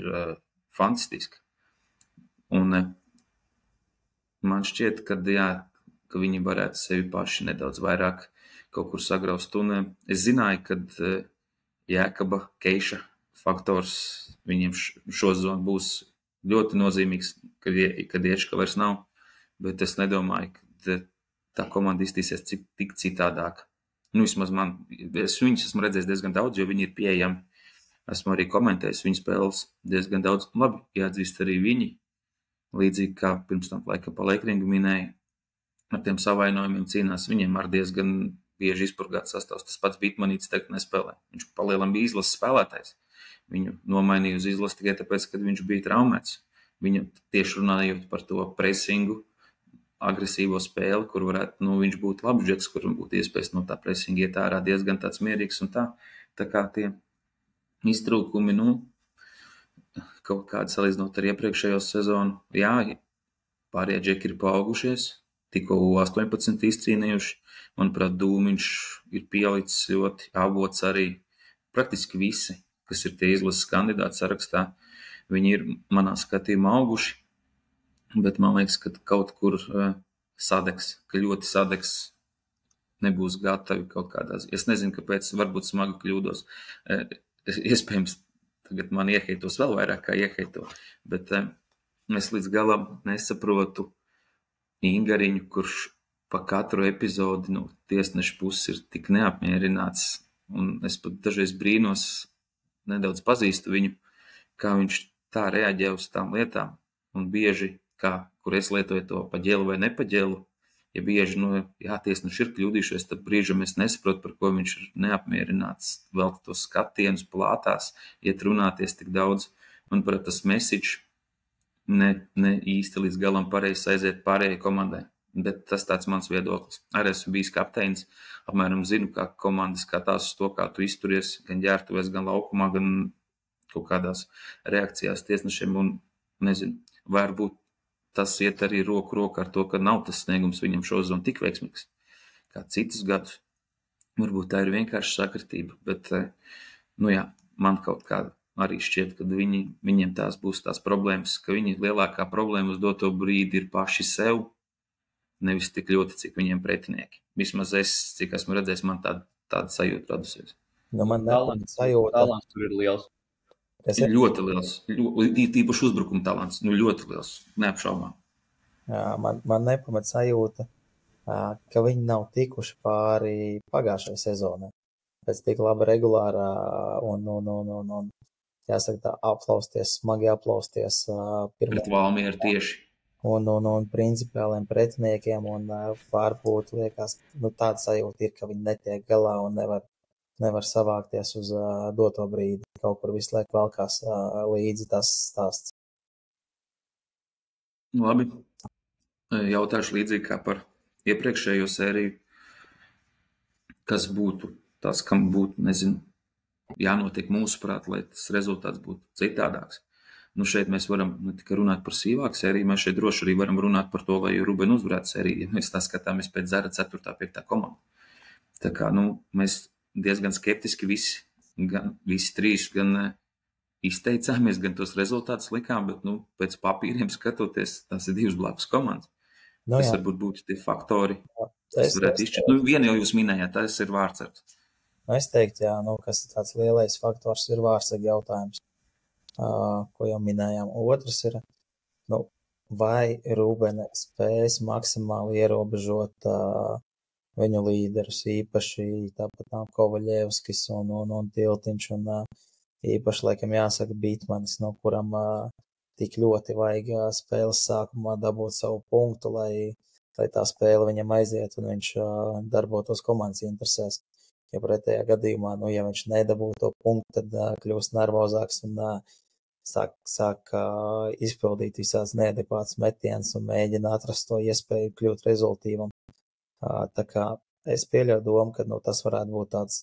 fantastiska. Un man šķiet, ka viņi varētu sevi paši nedaudz vairāk kaut kur sagraust. Un es zināju, ka Jēkaba Keiša faktors viņiem šo zonu būs ļoti nozīmīgs, kad Ieška vairs nav, bet es nedomāju, ka tā komanda iztīsies tik citādāk. Nu, vismaz es viņus esmu redzējis diezgan daudz, jo viņi ir pieejami. Esmu arī komentējis viņu spēles diezgan daudz. Labi, jāatzīst arī viņi, līdzīgi kā pirms tam laika pa Leikringu minēja, ar tiem savainojumiem cīnās, viņiem ar diezgan bieži izpurgāts sastāvs. Tas pats Bitmanīts tagad nespēlē. Viņš palielam bija izlases spēlētājs. Viņu nomainīja uz izlasi tikai tāpēc, kad viņš bija traumēts. Viņu tieši runājot par to presingu, agresīvo spēli, kur varētu, viņš būtu labs džeks, kuram būtu iespējas no tā presinga iet ārā diezgan tāds mierīgs un tā. Tā kā tie iztrūkumi, kaut kādi salīdzinot ar iepriekšējo sezonu. Jā, pārējie džeki ir paaugušies, tikko 18 izcīnījuši. Manuprāt, Dūmiņš ir pielicis ļoti, Avots arī. Praktiski visi, kas ir tie izlases kandidāti sarakstā, viņi ir manā skatījumā auguši, bet man liekas, ka kaut kur sadegs, ka ļoti sadegs, nebūs gatavi kaut kādās. Es nezinu, kāpēc, varbūt smagi kļūdos. Iespējams, tagad man ieheitos vēl vairāk kā ieheito, bet es līdz galam nesaprotu Ingariņu, kurš pa katru epizodi no tiesneša puses ir tik neapmierināts, un es pat dažreiz brīnos, nedaudz pazīstu viņu, kā viņš tā reaģē uz tām lietām, un bieži, kur es lietoju to paģēlu vai nepaģēlu, ja bieži, tiesneši ir kļūdījušies, tad brīžam es nesaprotu, par ko viņš ir neapmierināts, vēl tos skatienus plātās, iet runāties tik daudz. Manuprāt, tas message ne īsti līdz galam pareizi aiziet pārējai komandai, bet tas tāds mans viedoklis. Arī esmu bijis kapteinis, apmēram zinu, kā komanda skatās uz to, kā tu izturies, gan ģērbtuvēs, gan laukumā, gan kaut kādās reakcijās tiesnešiem, un nezinu, varbūt tas iet arī roku ar to, ka nav tas sniegums viņam šozon tik veiksmīgs kā citus gadus. Varbūt tā ir vienkārši sakritība, bet, man kaut kā arī šķiet, ka viņiem tās būs tās problēmas, ka viņi lielākā problēma uz doto brīdi ir paši sev, nevis tik ļoti, cik viņiem pretinieki. Vismaz es, cik esmu redzējis, man tāda sajūta radusies. Man sajūta. Talants tur ir liels. Ir ļoti liels, tīpaši uzbrukuma talants, ļoti liels, neapšaubām. Jā, man nepamat sajūta, ka viņi nav tikuši pāri pagājušajai sezonai. Pēc tik laba regulārā un jāsaka tā, smagi aplausties. Pret Valmieru tieši. Un principiāliem pretiniekiem, un varbūt liekas, tāda sajūta ir, ka viņi netiek galā un nevar savākties uz doto brīdi. Kaut kur visu laiku valkās līdzi tas stāsts. Labi. Jautāšu līdzīgi kā par iepriekšējo sēriju. Kas būtu tas, kam būtu, nezinu, jānotiek mūsuprāt, lai tas rezultāts būtu citādāks. Šeit mēs varam ne tikai runāt par sīvāku sēriju, mēs šeit droši arī varam runāt par to, vai Ruben uzvarētu sēriju, ja mēs tā skatāmies pēc zara 4. 5. komanda. Tā kā, mēs diezgan skeptiski visi trīs gan izteicāmies, gan tos rezultātus likām, bet, pēc papīriem skatoties, tās ir divas blakus komandas. Nu, Tas jā, varbūt būtu tie faktori, kas es varētu izšķirt. Vienu jau jūs minējāt, tas ir vārdsargs. Es teiktu, jā, kas ir tāds lielais faktors, ir vārdsarga jautājums, ko jau minējām. Otrs ir, vai Rūbene spēs maksimāli ierobežot viņu līderus, īpaši tāpat Kovaļevskis un Tiltiņš, un īpaši, laikam, jāsaka Bitmanis, no kuram tik ļoti vajag spēles sākumā dabūt savu punktu, lai tā spēle viņam aiziet un viņš darbotos komandas interesēs. Ja pretējā gadījumā, ja viņš nedabūtu to punktu, tad kļūst nervozāks un sāk izpildīt visāds neadekvāts metiens un mēģina atrast to iespēju kļūt rezultīvam. Tā kā es pieļauju domu, ka tas varētu būt tāds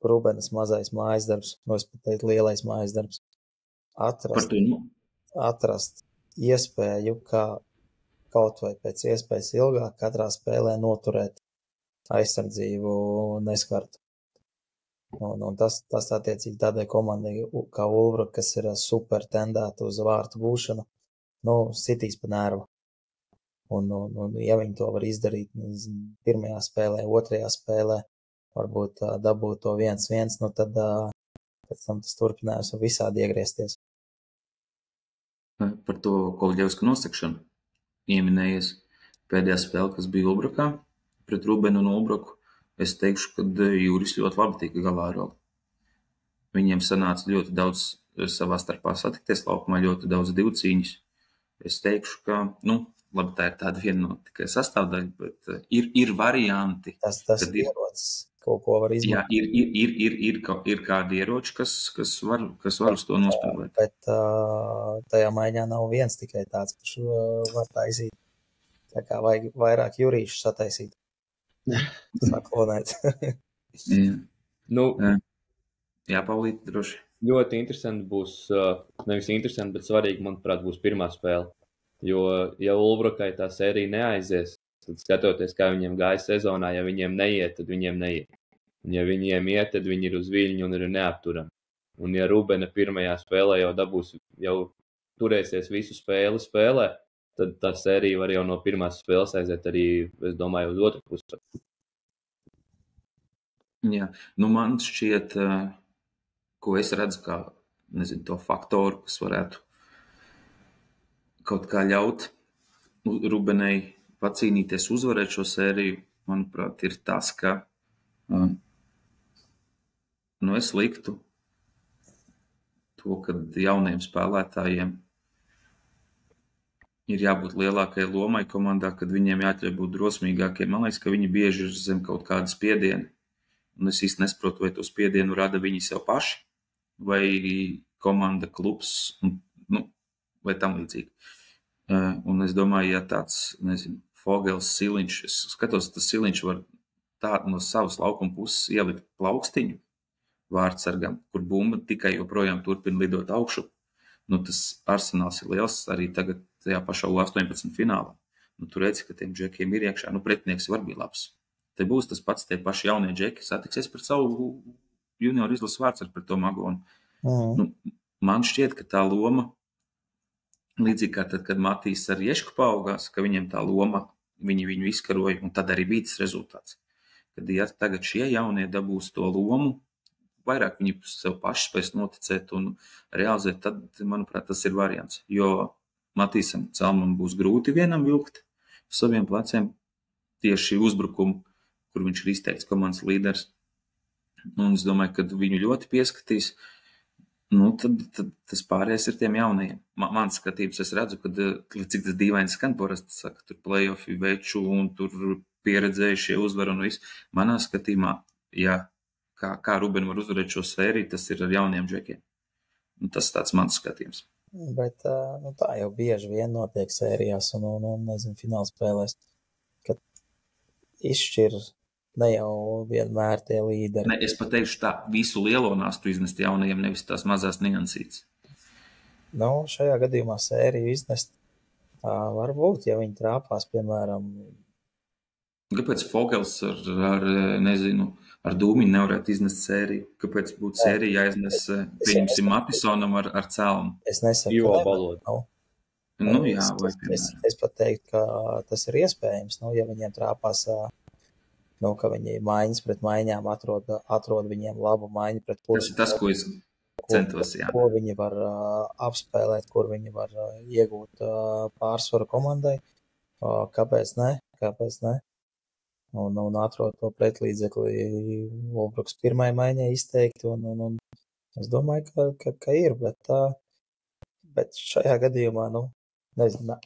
Rūbenes mazais mājas darbs, es pat teiktu lielais mājas darbs. Atrast iespēju, kā kaut vai pēc iespējas ilgāk katrā spēlē noturēt aizsardzību neskartu. Un tas attiecīgi tādai komandai kā Ulvra, kas ir super tendēta uz vārtu būšanu, sitīs pa nervu. Un ja viņi to var izdarīt pirmajā spēlē, otrajā spēlē, varbūt dabūt to 1-1, tad pēc tam tas turpinājums var visādi iegriezties. Par to Kovaļevska nosakšanu ieminējies pēdējā spēle, kas bija Ulbrukā pret Rūbenu un Ulbruku. Es teikšu, ka Juris ļoti labi tika galā ar Rogu. Viņiem sanāca ļoti daudz savā starpā satikties laukumā, ļoti daudz divcīņas. Es teikšu, ka, labi, tā ir tāda viena no tikai sastāvdaļa, bet ir varianti. Tas ierocis, ko var izmantot. Jā, ir kādi ieroči, kas var uz to nospēlēt. Bet tajā maiņā nav viens tikai tāds, kurš var taisīt. Tā kā vajag vairāk Jurīšu sataisīt. Saklonēt. Jā, Paulīt, droši. Ļoti interesanti būs, nevis interesanti, bet svarīgi, manuprāt, būs pirmā spēle. Jo, ja Ulbrukai tā sērija neaizies, tad skatoties, kā viņiem gāja sezonā, ja viņiem neiet, tad viņiem neiet. Un ja viņiem iet, tad viņi ir uz viļņu un ir neapturami. Un ja Rūbene pirmajā spēlē jau turēsies visu spēlē, tad tā sērija var jau no pirmās spēles aiziet arī, es domāju, uz otru pusi. Jā, man šķiet, ko es redzu kā, to faktoru, kas varētu kaut kā ļaut Rūbenei pacīnīties, uzvarēt šo sēriju, manuprāt, ir tas, ka es liktu to, ka jauniem spēlētājiem ir jābūt lielākai lomai komandā, kad viņiem jāķļauj būt drosmīgākiem. Man liekas, ka viņi bieži ir zem kaut kāda spiediena. Un es īsti nesaprotu, vai to spiedienu rada viņi sev paši, vai komanda, klubs, vai tam līdzīgi. Un es domāju, ja tāds, Fogels, Siliņš, es skatos, tas Siliņš var tādu no savas laukuma puses ielikt plaukstiņu vārdsargam, kur bumba tikai joprojām turpina lidot augšu. Tas arsenāls ir liels arī tagad tajā pašā U18 finālā. Tu redzi, ka tiem džekiem ir iekšā, pretinieks var bija labs. Te būs tas pats, tie paši jaunie džeki satiksies pret savu junioru izlases vārdsargu, pret to Magonu. Man šķiet, ka tā loma, līdzīgi kā tad, kad Matīs ar Ješku paaugās, ka viņiem tā loma, viņu izkaroja, un tad arī bija tas rezultāts. Kad ja tagad šie jaunie dabūs to lomu, vairāk viņi sev paši spēs noticēt un realizēt, tad, manuprāt, tas ir variants. Jo Matīsam Celmam būs grūti vienam vilkt saviem pleciem tieši uzbrukumu, kur viņš ir izteikts komandas līderis. Un es domāju, ka viņu ļoti pieskatīs, tad tas pārējais ir tiem jaunajiem. Mans skatības es redzu, ka cik tas dīvaini skan parasti, saka, tur play-offi veču un tur pieredzējušie uzvar un viss. Manā skatījumā, kā Rūbeni var uzvarēt šo sēriju, tas ir ar jauniem džekiem. Tas tāds mans skatījums. Bet tā jau bieži vien notiek sērijās un fināla spēlēs, kad izšķir ne jau vienmēr tie līderi. Ne, es pateikšu tā, visu lielo nastu iznest jaunajiem, nevis tās mazās niansītes. Šajā gadījumā sēriju iznest varbūt, ja viņi trāpās, piemēram, Kāpēc Fogels ar Dūmiņu nevarētu iznest sēriju? Kāpēc būtu sērija jāiznes, pieņemsim, Matisonam ar Celmu? Es nesaku, Jo ka nevar, valoda. Jā, vai piemēram. Es pat teiktu, ka tas ir iespējams, ja viņiem trāpās, ka viņi maiņas pret maiņām atrod viņiem labu maiņu pret kursu. Tas ir tas, ko es centos, jā. Ko viņi var apspēlēt, kur viņi var iegūt pārsvaru komandai. Kāpēc ne? Un atrod to pretlīdzekli Wolbruks pirmai maiņai izteikti, un es domāju, ka ir, bet šajā gadījumā, nezinu,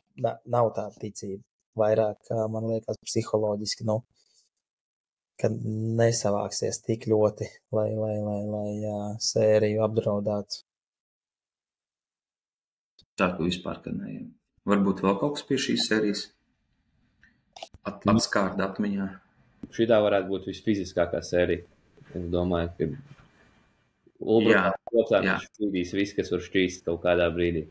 nav tāda ticība. Vairāk, man liekas, psiholoģiski, ka nesavāksies tik ļoti, lai sēriju apdraudētu. Tā, ka vispār, ka ne. Varbūt vēl kaut kas pie šīs sērijas atskārda atmiņā. Šitā varētu būt visfiziskākā sērija. Es domāju, ka Ulbrukā šķīdīs viss, kas var šķīst kaut kādā brīdī.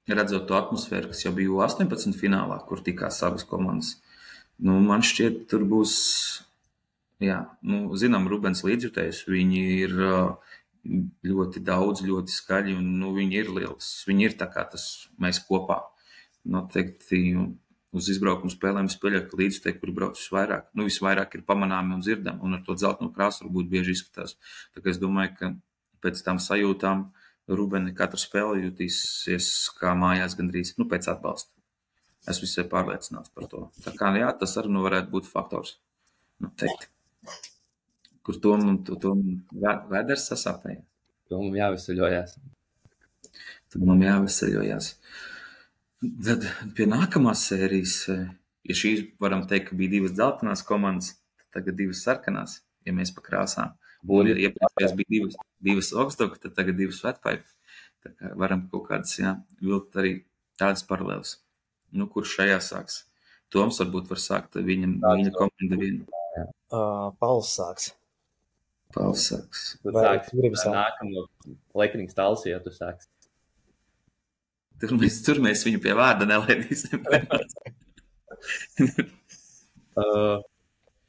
Redzot to atmosfēru, kas jau bija U18 finālā, kur tikās abas komandas, man šķiet, tur būs, zinām, Rubens līdzjutējs, viņi ir ļoti daudz, ļoti skaļi, un viņi ir liels. Viņi ir tā kā tas mēs kopā. Noteikti uz izbraukumu spēlēm spēļot, ka līdzjutēji, kuri brauc visvairāk, visvairāk ir pamanāmi un dzirdami, un ar to dzelteno krāsu varbūt bieži izskatās. Tā kā es domāju, ka pēc tām sajūtām Rubeni katru spēli jutīsies kā mājās gandrīz, pēc atbalsta. Es visai pārliecināts par to. Tā kā, tas arī varētu būt faktors. Teikt. Kur Tom Vēders sasāpēja. Tomam jāveseļojās. Tad pie nākamās sērijas, ja šīs varam teikt, ka bija 2 dzeltenās komandas, tad tagad 2 sarkanās, ja mēs pa krāsām. Iepriekšējās bija 2 Augsburgas, tad tagad 2 Svetpaipi. Tā kā varam kaut kādas, vilkt arī tādas paralēlas. Kurš šajā sāks? Toms varbūt var sākt, viņa komanda viena. Pauls sāks. Tu sāks nākamo Lekrings Talsi, ja tu sāks. Tur mēs viņu pie vārda nelaidīsim.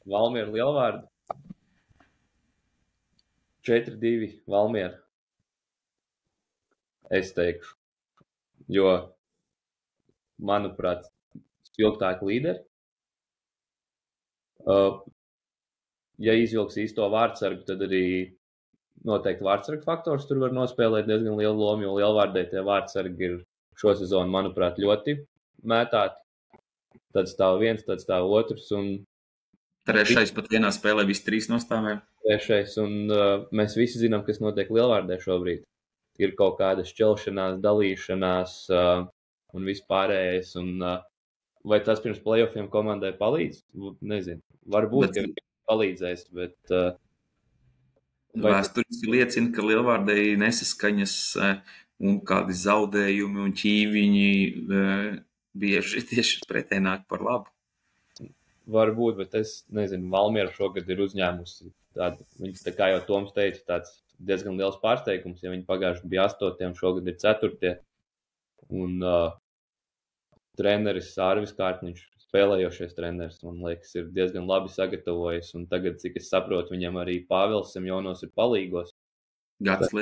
Valmiera Lielvārda. 4-2 Valmiera. Es teikšu. Jo, manuprāt, spilgtāki līderi. Ja izvilks īsto vārdsargu, tad arī noteikti vārdsargu faktors tur var nospēlēt diezgan lielu lomu, jo Lielvārdai tie vārdsargi ir šo sezonu, manuprāt, ļoti mētāti. Tad stāv viens, tad stāv otrs. Trešais pat vienā spēlē visi 3 nostāvēja. Trešais, un mēs visi zinām, kas notiek Lielvārdē šobrīd. Ir kaut kāda šķelšanās, dalīšanās un vispārējais. Vai tas pirms playoffiem komandai palīdz? Nezinu. Varbūt, ka viņi palīdzēs, bet... Vēsturiski liecina, ka Lielvārdei nesaskaņas un kādi zaudējumi un ķīviņi bieži tieši pretēji nāk par labu. Varbūt, bet es nezinu, Valmiera šogad ir uzņēmusi tādu, viņas tā kā jau Toms teica, tāds diezgan liels pārsteigums, ja viņi pagājuši bija 8, šogad ir 4. Un treneris Ārvis Kārtniņš, spēlējošais treneris, man liekas, ir diezgan labi sagatavojis, un tagad, cik es saprotu, viņam arī Pāvils Semjonovs ir palīgos. Gatis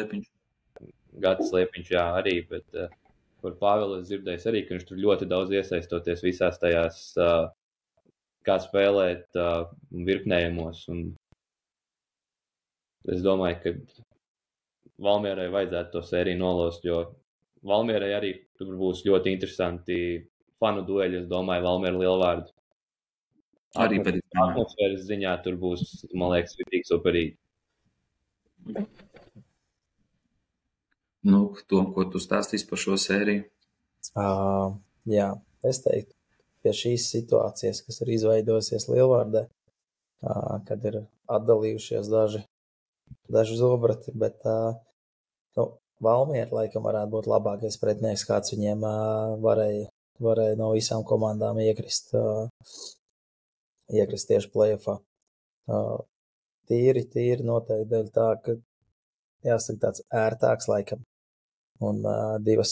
Liepiņš, jā, arī, bet par Pāvilu es dzirdēju arī, ka viņš tur ļoti daudz iesaistoties visās tajās, kā spēlēt virknējumos, un es domāju, ka Valmierai vajadzētu to sēriju nolost, jo Valmierai arī tur būs ļoti interesanti fanu dueļi, es domāju, Valmiera Lielvārdu. Arī pēc atmosfēras ziņā tur būs, man liekas, vitīgi superīgi. Tom, ko tu stāstīsi par šo sēriju? Jā, es teiktu, pie šīs situācijas, kas ir izveidosies Lielvārdē, kad ir atdalījušies daži zobrati, bet Valmiera laikam varētu būt labākais pretinieks, kāds viņiem varēja no visām komandām iekrist tieši playoffā. Tīri noteikti dēļ tā, ka jāsaka tāds ērtāks laikam. Un 2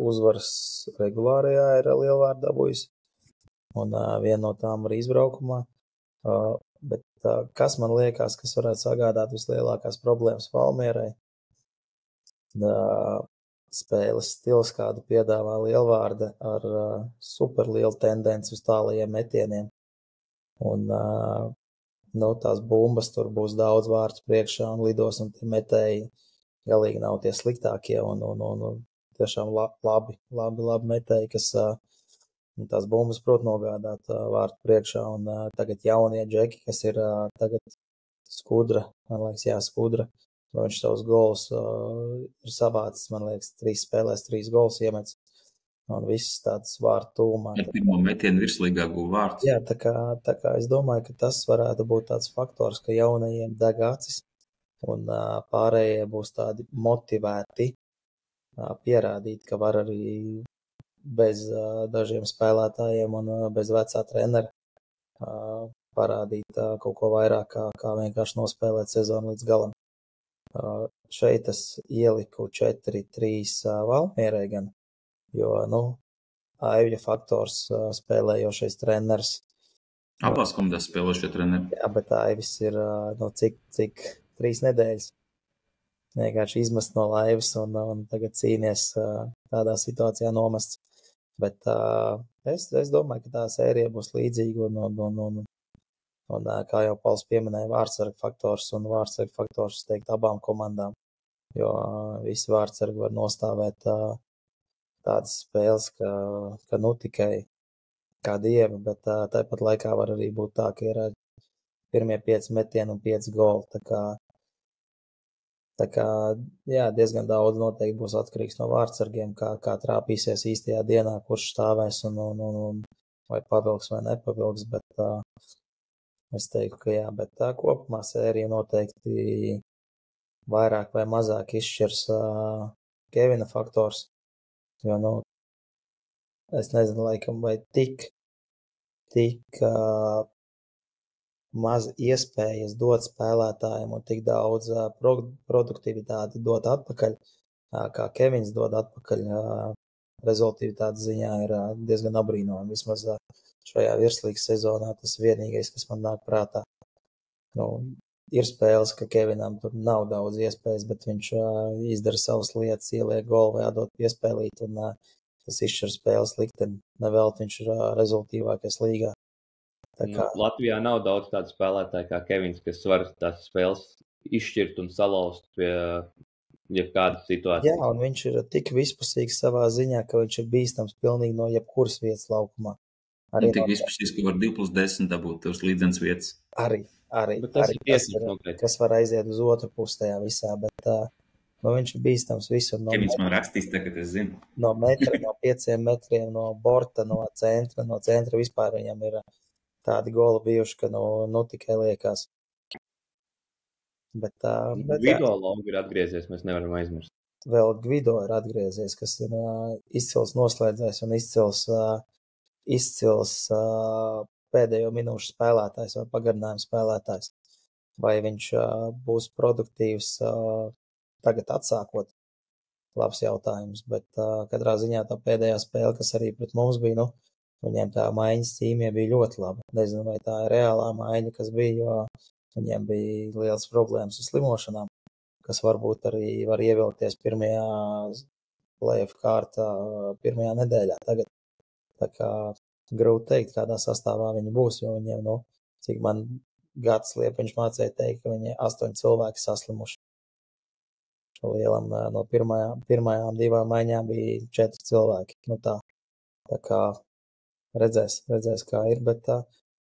uzvaras regulārajā ir Lielvārda dabūjis. un viena no tām var izbraukumā. Bet kas man liekas, kas varētu sagādāt vislielākās problēmas Valmierai? Spēles stils, kādu piedāvā Lielvārde ar superlielu tendenci uz tālajiem metieniem. Un tās bumbas tur būs daudz vārds priekšā un lidos, un tie metēji galīgi nav tie sliktākie un tiešām labi metēji, kas tās bumbas prot nogādāt vārtu priekšā. Un tagad jaunie džeki, kas ir tagad Skudra, man liekas, Skudra, viņš savus golus ir savācis, man liekas, 3 spēlēs, 3 golus iemets. Un viss tāds vārtu tūmā. Ar pirmo metienu virslīgā guva vārds. Jā, tā kā es domāju, ka tas varētu būt tāds faktors, ka jaunajiem deg acis un pārējie būs tādi motivēti pierādīt, ka var arī bez dažiem spēlētājiem un bez vecā trenera parādīt kaut ko vairāk, kā vienkārši nospēlēt sezonu līdz galam. Šeit es ieliku 4-3 Valmierai gan, jo, Aivļa faktors spēlējošais treneris. Abās komandās spēlējošie treneri. Jā, bet Aivis ir, cik 3 nedēļas vienkārši izmest no laivas un tagad cīnies tādā situācijā nomests. Bet es domāju, ka tā sērija būs līdzīga un kā jau Pauls pieminēja, vārtsarga faktors un vārtsarga faktors, es teiktu, abām komandām, jo visi vārtsargi var nostāvēt tādas spēles, ka tikai kā dievi, bet tāpat laikā var arī būt tā, ka ir pirmie 5 metieni un 5 goli. Tā kā jā, diezgan daudz noteikti būs atkarīgs no vārtsargiem, kā trāpīsies īstajā dienā, kurš stāvēs un vai pavilks vai nepavilks, bet es teiktu, ka jā, bet kopumā sērija noteikti vairāk vai mazāk izšķirs Kevina faktors. Jo, es nezinu, laikam, vai tik maz iespējas dot spēlētājiem un tik daudz produktivitāti dot atpakaļ, kā Kevins dod atpakaļ, rezultātu ziņā ir diezgan abrīnojami. Vismaz šajā virslīgas sezonā tas vienīgais, kas man nāk prātā. Ir spēles, ka Kevinam tur nav daudz iespējas, bet viņš izdara savas lietas, ieliek golu vai atdot piespēlīt, un tas izšķir spēles likteni. Nevēlt viņš ir rezultīvākais līgā. Latvijā nav daudz tādu spēlētāju kā Kevins, kas var tās spēles izšķirt un salauzt pie jebkādas situācijas. Jā, un viņš ir tik vispusīgs savā ziņā, ka viņš ir bīstams pilnīgi no jebkuras vietas laukumā. Arī tik vispusīgs, ka var 2+10 dabūt uz līdzenas vietas. Arī, kas var aiziet uz otru pusi tajā visā, bet viņš ir bīstams visur. Kevins man rakstīs tagad, es zinu. No metra, no 5 metriem, no borta, no centra vispār viņam ir tādi goli bijuši, ka tikai liekas. Bet Gvido Longu ir atgriezies, mēs nevaram aizmirst. Vēl Gvido ir atgriezies, kas ir izcils noslēdzējs un izcils pēdējo minūšu spēlētājs vai pagarinājuma spēlētājs. Vai viņš būs produktīvs tagad atsākot? Labs jautājums, bet katrā ziņā tā pēdējā spēle, kas arī pret mums bija, viņiem tā maiņas cīmie bija ļoti laba. Nezinu, vai tā ir reālā maiņa, kas bija, jo viņiem bija liels problēmas ar slimošanām, kas varbūt arī var ievilkties pirmajā play-off kārtā pirmajā nedēļā tagad. Tā kā grūti teikt, kādā sastāvā viņi būs, jo viņiem, cik man gads Liepiņš mācīja teikt, ka viņi 8 cilvēki saslimuši. Lielam no pirmajām 2 maiņām bija 4 cilvēki. Tā kā redzēs, kā ir, bet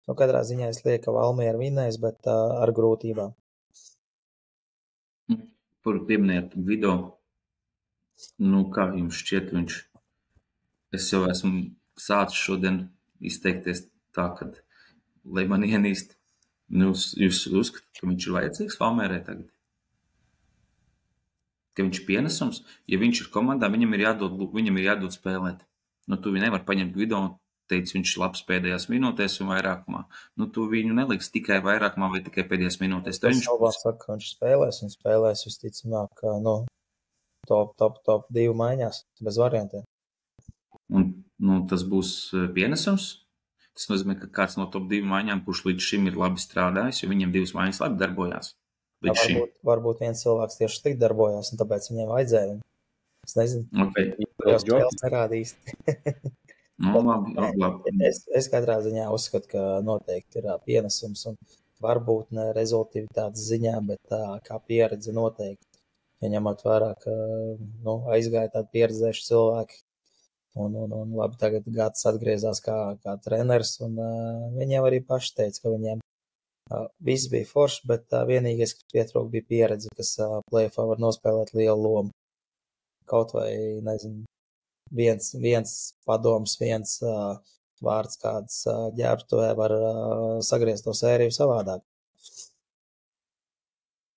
katrā ziņā es lieku, ka Valmiera vinnēs, bet ar grūtībām. Par pieminēt Gvido, kā jums šķiet viņš? Es jau esmu sācis šodien izteikties tā, ka, lai man ienīst, jūs uzskatāt, ka viņš ir vajadzīgs Valmierai tagad? Ka viņš ir pienesums? Ja viņš ir komandā, viņam ir jādod spēlēt. Tu viņu nevar paņemt Gvido un teikt, viņš ir labs pēdējās minūtēs un vairākumā. Tu viņu neliks tikai vairākumā vai tikai pēdējās minūtēs. Es šaubās saka, ka viņš spēlēs visticamāk, top 2 maiņās, bez variantiem. Un tas būs pienesums? Tas nozīmē, ka kāds no top 2 maiņām, kurš līdz šim ir labi strādājis, jo viņiem 2 maiņas labi darbojās. Līdz šim. Varbūt viens cilvēks tieši slikti darbojās, un tāpēc viņiem vajadzēja viņu. Es nezinu, Okay. jau spēles nerādīs. Nu, labi. Es katrā ziņā uzskatu, ka noteikti ir pienesums un varbūt ne rezultātivitātes ziņā, bet kā pieredze noteikti. Ja ņemot vērā, ka aizgāja tādi pieredzējuši cilvēki un labi tagad gads atgriezās kā treneris un viņiem arī paši teica, ka viņiem viss bija forši, bet vienīgais, kas pietrūka, bija pieredze, kas play-offā var nospēlēt lielu lomu. Kaut vai, nezinu, viens padoms, viens vārds kāds ģērbtuvē var sagriezt to sēriju savādāk.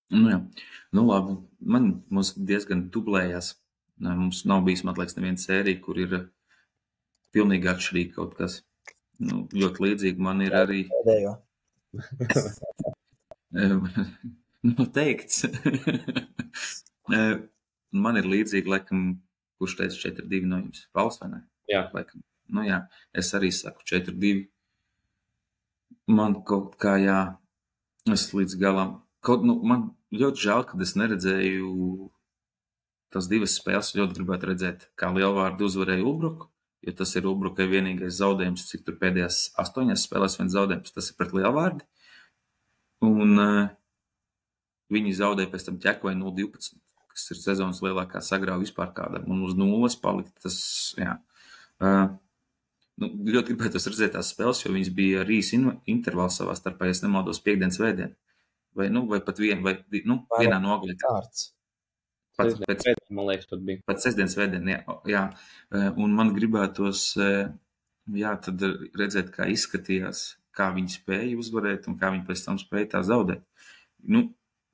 Nu jā, nu labi. Mums diezgan dublējās. Mums nav bijis, man liekas, neviena sērija, kur ir pilnīgi atšķirīgi kaut kas. Nu, ļoti līdzīgi man ir arī... Pēdējo. Teikts. Man ir līdzīgi, laikam, kurš teica 4-2 no jums? Pauls vai ne? Jā. Laikam. Nu jā, es arī saku 4-2. Man kaut kā es līdz galam. Man ļoti žēl, kad es neredzēju tās 2 spēles, ļoti gribētu redzēt, kā Lielvārdi uzvarēja Ulbruku, jo tas ir Ulbrukai vienīgais zaudējums, cik tur pēdējās 8 spēlēs viens zaudējums, tas ir pret Lielvārdi. Un viņi zaudēja pēc tam Ķekvai 0-12, kas ir sezonas lielākā sagrauja vispār kādam, un uz 0 palika tas, jā. Ļoti gribētu redzēt tās spēles, jo viņas bija arī intervāls savā starpā, ja es nemaldos piekdienas svētdien. Vai pat vienā nogalē. Kārts. Man liekas, pat bija. Pat sestdienas svētdien, jā. Un man gribētos, tad redzēt, kā izskatījās, kā viņi spēja uzvarēt un kā viņi pēc tam spēja tā zaudēt.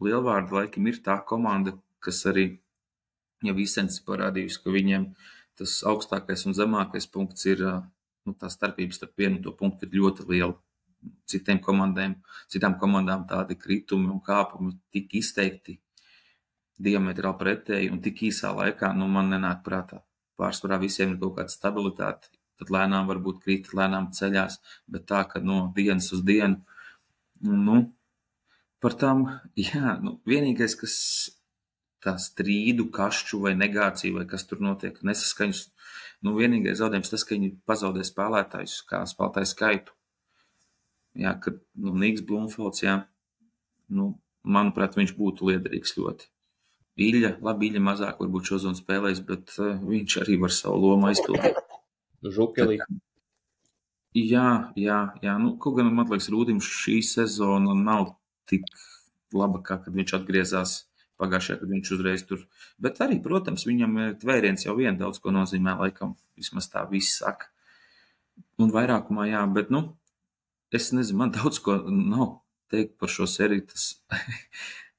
Lielvārdi laikam ir tā komanda, kas arī jau Vicents parādījusi, ka viņiem tas augstākais un zemākais punkts ir, tā starpības starp vienu to punktu ir ļoti liela. Citām komandām tādi kritumi un kāpumi tik izteikti diametrāli pretēji un tik īsā laikā, man nenāk prātā. Pārsvarā visiem ir kaut kāda stabilitāte, tad lēnām varbūt krīt, lēnām ceļās, bet tā, ka no dienas uz dienu, par tām, vienīgais, kas tā strīdu, kašķu vai negāciju, vai kas tur notiek, nesaskaņus, vienīgais zaudējums tas, ka viņi pazaudē spēlētājus, kā spēlētāju skaitu. Jā, kad Nīks Blumfelds, manuprāt, viņš būtu liederīgs ļoti. Ilja mazāk varbūt šozonu spēlēs, bet viņš arī var savu lomu aizpildīt. Žukelī. Jā, kaut gan, man liekas, Rūdim šī sezona nav tik laba, kā kad viņš atgriezās pagājušajā, kad viņš uzreiz tur. Bet arī, protams, viņam tvēriens jau vien daudz ko nozīmē, laikam, vismaz tā viss saka. Un vairākumā, bet, es nezinu, man daudz ko nav teikt par šo seriju.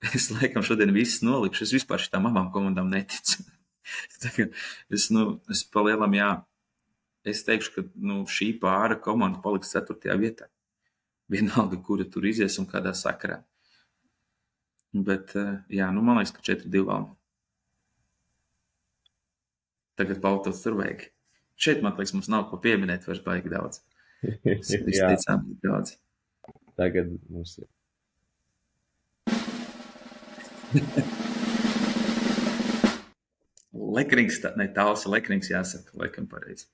Es laikam šodien viss nolikšu. Es vispār šitām abām komandām neticu. Es palielam, es teikšu, ka šī pāra komanda paliks 4. vietā. Vienalga, kura tur izies un kādā sakarā. Bet, man liekas, ka 4-2. Tagad Pauls tur vajag. Šeit, man liekas, mums nav ko pieminēt, vairs baigi daudz. Visticām daudz. Tagad mums ir. Lekrings, tāls ir Lekrings jāsaka, laikam pareizi.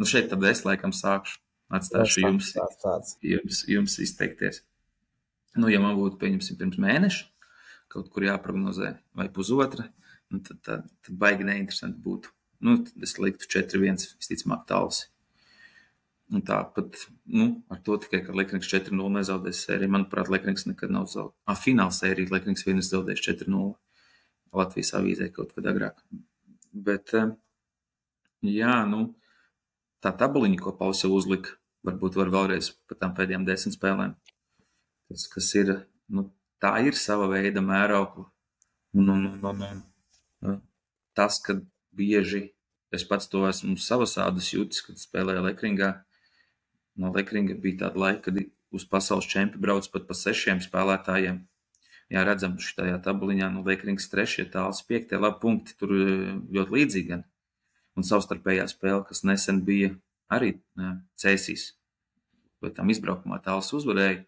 Šeit tad es laikam sākšu, atstāšu jums izteikties. Ja man būtu, pieņemsim, pirms mēneša, kaut kur jāprognozē, vai pusotra, tad baigi neinteresanti būtu. Tad es liktu 4-1, visticamāk tāls. Un tāpat, ar to tikai, ka Lekrings 4-0 nezaudēs sēriju. Manuprāt, Lekrings nekad nav zaudējis. Fināla sērija Lekrings vienas zaudējis 4-0. Latvijas avīzē kaut kad agrāk. Bet, tā tabuliņa, ko Pauls jau uzlika, varbūt var vēlreiz par tām pēdējām 10 spēlēm. Kas ir, tā ir sava veida mēraukla. Tas, ka bieži es pats to esmu savas ādas jūtis, kad spēlēju Lekringā. No Lekringa bija tāda laika, kad uz pasaules čempi brauc pat pa 6 spēlētājiem. Jā, redzam, šitajā tabuliņā Lekrings 3, tāls 5, labi punkti, tur ļoti līdzīgi gan. Un savstarpējā spēle, kas nesen bija arī Cēsīs. vai tam izbraukumā Talsi uzvarēja.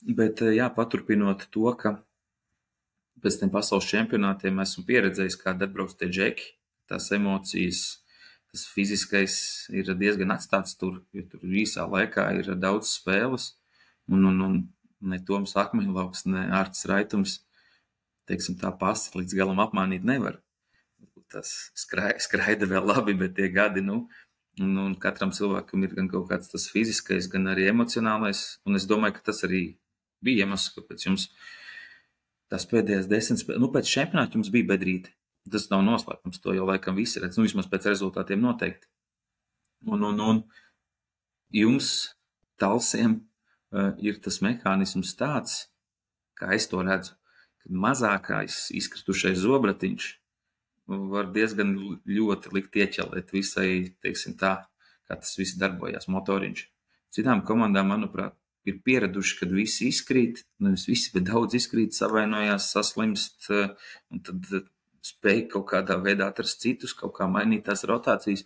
Bet, jā, paturpinot to, ka pēc tiem pasaules čempionātiem esmu pieredzējis, kā atbrauc tie džeki, tās emocijas, tas fiziskais ir diezgan atstāts tur, jo tur īsā laikā ir daudz spēles, un ne Toms Akmeņlauks, ne Ārtis Raitums, teiksim, tā pasi līdz galam apmānīt nevar. Tas skraida vēl labi, bet tie gadi, un katram cilvēkam ir gan kaut kāds tas fiziskais, gan arī emocionālais, un es domāju, ka tas arī bija iemesls, kāpēc jums tās pēdējās 10 spēles, pēc čempionāta jums bija bedrīte. Tas nav noslēpums, to jau laikam visi redz, vismaz pēc rezultātiem noteikti. Un jums, Talsiem, ir tas mehānisms tāds, kā es to redzu, kad mazākais izkritušais zobratiņš var diezgan ļoti likt ieķelēt visai, teiksim tā, kā tas viss darbojās, motoriņš. Citām komandām, manuprāt, ir pieraduši, kad visi izkrīt, nevis visi, bet daudz izkrīt, savainojās, saslimst, un tad spēj kaut kādā veidā atrast citus, kaut kā mainīt tās rotācijas.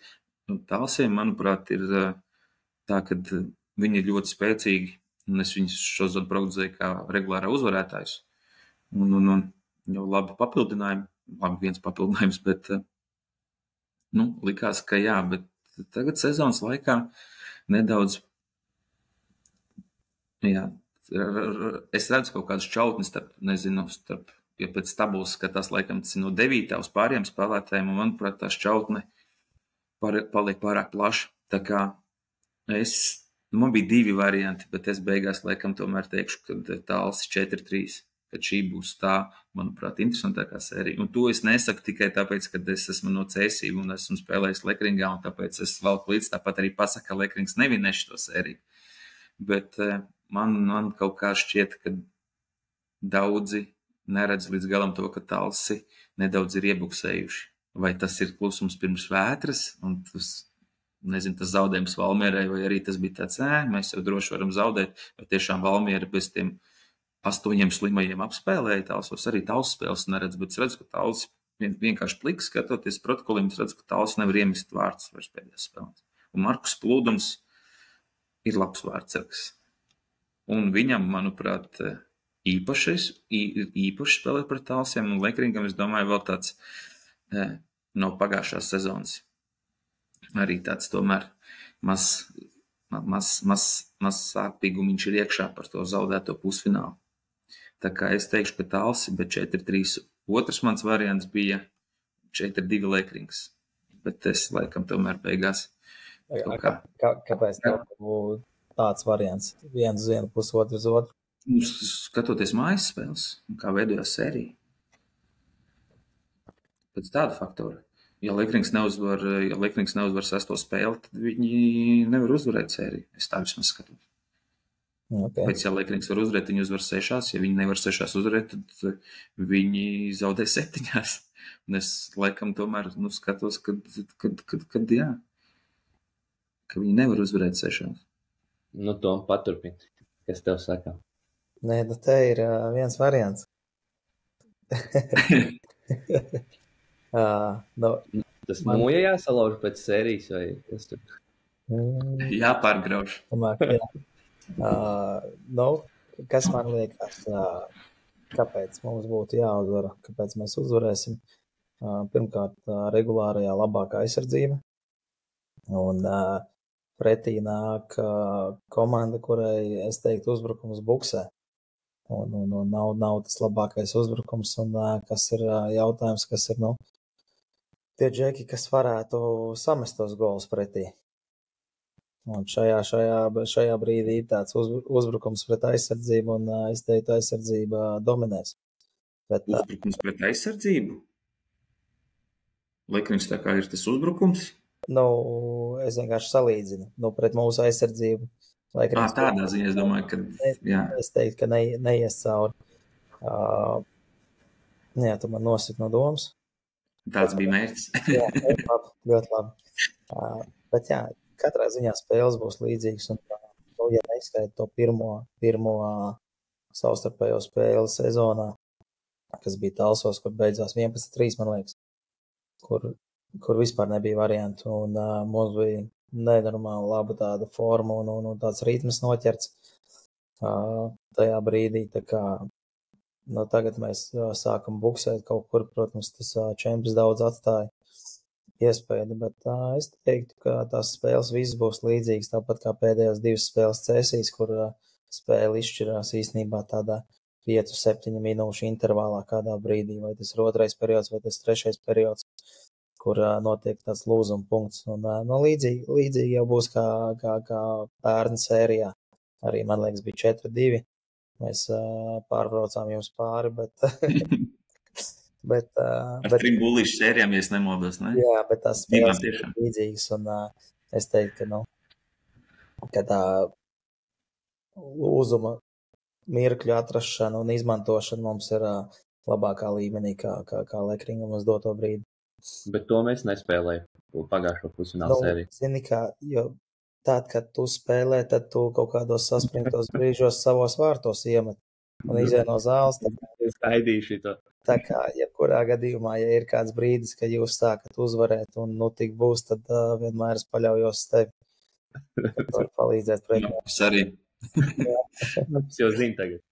Talsiem, manuprāt, ir tā, ka viņi ir ļoti spēcīgi, un es viņus šodien prognozēju kā regulārā uzvarētājs. Un jau labi papildinājumi, labi viens papildinājums, bet likās, ka jā, bet tagad sezonas laikā nedaudz, jā, es redzu kaut kādas čautnes starp, jo pēc tabulas skatās, laikam tas ir no 9. uz pāriem spēlētājiem, un manuprāt, tā šķautne paliek pārāk plaša. Tā kā man bija 2 varianti, bet es beigās laikam tomēr teikšu, ka Talsi 4-3, kad šī būs tā, manuprāt, interesantākā sērija. Un to es nesaku tikai tāpēc, ka es esmu no Cēsību un esmu spēlējis Lekringā, un tāpēc es valku līdz, tāpat arī pasaka, ka Lekrings nevinēš to sēriju. Bet man kaut kā šķiet, ka daudzi neredz līdz galam to, ka Talsi nedaudz ir iebuksējuši. Vai tas ir klusums pirms vētras, un tas zaudējums Valmierai, vai arī tas bija tāds, mēs jau droši varam zaudēt, vai tiešām Valmiera bez tiem 8 slimajiem apspēlēja Talsos, arī Talsu spēles neredz, bet es redzu, ka Talsi vienkārši pliks skatoties protokoliem, es redzu, ka Talsi nevar iemest vārds vairs pēdējās spēlēs. Un Markus Plūdums ir labs vārdsargs. Un viņam, manuprāt, īpaši spēlē pret Talsiem, un Lekringam, es domāju, vēl tāds no pagājušās sezonas. Arī tāds tomēr maz sāpīgumiņš ir iekšā par to zaudēto pusfinālu. Tā kā es teikšu, ka Talsi, bet 4-3. Otrs mans variants bija 4-2 Lekrings. Bet es laikam tomēr beigās kaut kā. Kāpēc tev būtu tāds variants? Viens uz vienu, pusotru uz otru? Skatoties mājas spēles, kā veidojās sērija. Pēc tāda faktora. Ja Lekrings neuzvar 6. spēli, tad viņi nevar uzvarēt sēriju. Es tā vismaz skatos. Okay. Pēc, ja Lekrings var uzvarēt, viņi uzvar 6. Ja viņi nevar 6 uzvarēt, tad viņi zaudē 7. Un es laikam tomēr skatos, kad jā, ka viņi nevar uzvarēt 6. Tom paturpini. Kas tev saka? Nē, te ir viens variants. Tas mūja jāsalauž pēc sērijas, vai kas tur? Jāpārgrauž. Kas man liekas, kāpēc mums būtu jāuzvara, kāpēc mēs uzvarēsim? Pirmkārt, regulārajā labākā aizsardzība. Un pretī nāk komanda, kurai, es teiktu, uzbrukums buksē. Un nav tas labākais uzbrukums, un kas ir jautājums, kas ir, tie džeki, kas varētu samest tos golus pretī. Un šajā brīdī ir tāds uzbrukums pret aizsardzību, un es teiktu, aizsardzība dominēs. Uzbrukums pret aizsardzību? Lekrings tā kā ir tas uzbrukums? Es vienkārši salīdzinu, pret mūsu aizsardzību. Tādā ziņā es domāju, ka, jā. Es teiktu, ka neies cauri. Jā, tu man nosaki no domas. Tāds bija mērķis. Jā, ļoti labi. Bet jā, katrā ziņā spēles būs līdzīgas, un, ja neizskaita to pirmo savstarpējo spēli sezonā, kas bija Talsos, kur beidzās 11-3, man liekas, kur vispār nebija variantu, un mums bija nenormāli laba tāda forma un tāds ritms noķerts tajā brīdī. Tā kā, tagad mēs sākam buksēt kaut kur, protams, tas čempions daudz atstāja iespēju, bet es teiktu, ka tās spēles visas būs līdzīgas, tāpat kā pēdējās 2 spēles cēsīs, kur spēle izšķirās īstenībā tādā 5-7 minūšu intervālā kādā brīdī, vai tas ir 2. periods, vai tas 3. periods, kur notiek tāds lūzuma punkts. Un līdzīgi jau būs kā pērn sērijā. Arī, man liekas, bija 4-2. Mēs pārbraucām jums pāri, bet Ar 3 bullīšu sērijām, ja es nemaldos, ne? Jā, bet tās spēles ir līdzīgas, un es teiktu, ka tā lūzuma mirkļu atrašana un izmantošana mums ir labākā līmenī kā Lekringam uz doto brīdi. Bet to mēs nespēlējam pagājušo pusfinālu sēriju. Zini kā, jo tad, kad tu spēlē, tad tu kaut kādos saspringtos brīžos savos vārtos iemet un izēj no zāles. Es gaidīšu to. Tā kā, jebkurā gadījumā, ja ir kāds brīdis, kad jūs sākat uzvarēt un tik būs, tad vienmēr es paļaujos tevi. Tad var palīdzēt pretī. Es arī. Es jau zinu tagad.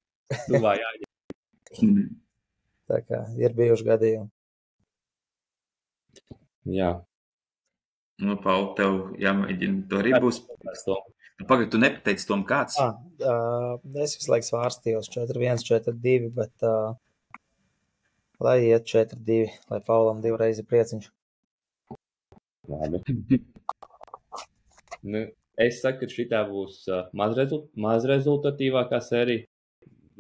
Tuvā jāņem. Tā kā ir bijuši gadījumi. Jā. Paul, tev jāmēģina. To arī būs. Pagad, tu nepateici tom kāds? Es visu laiku svārstījos 4-1, 4-2, bet lai iet 4-2, lai Paulam 2 reizi prieciņš. Labi. Es saku, ka šitā būs mazrezultatīvākā sērija.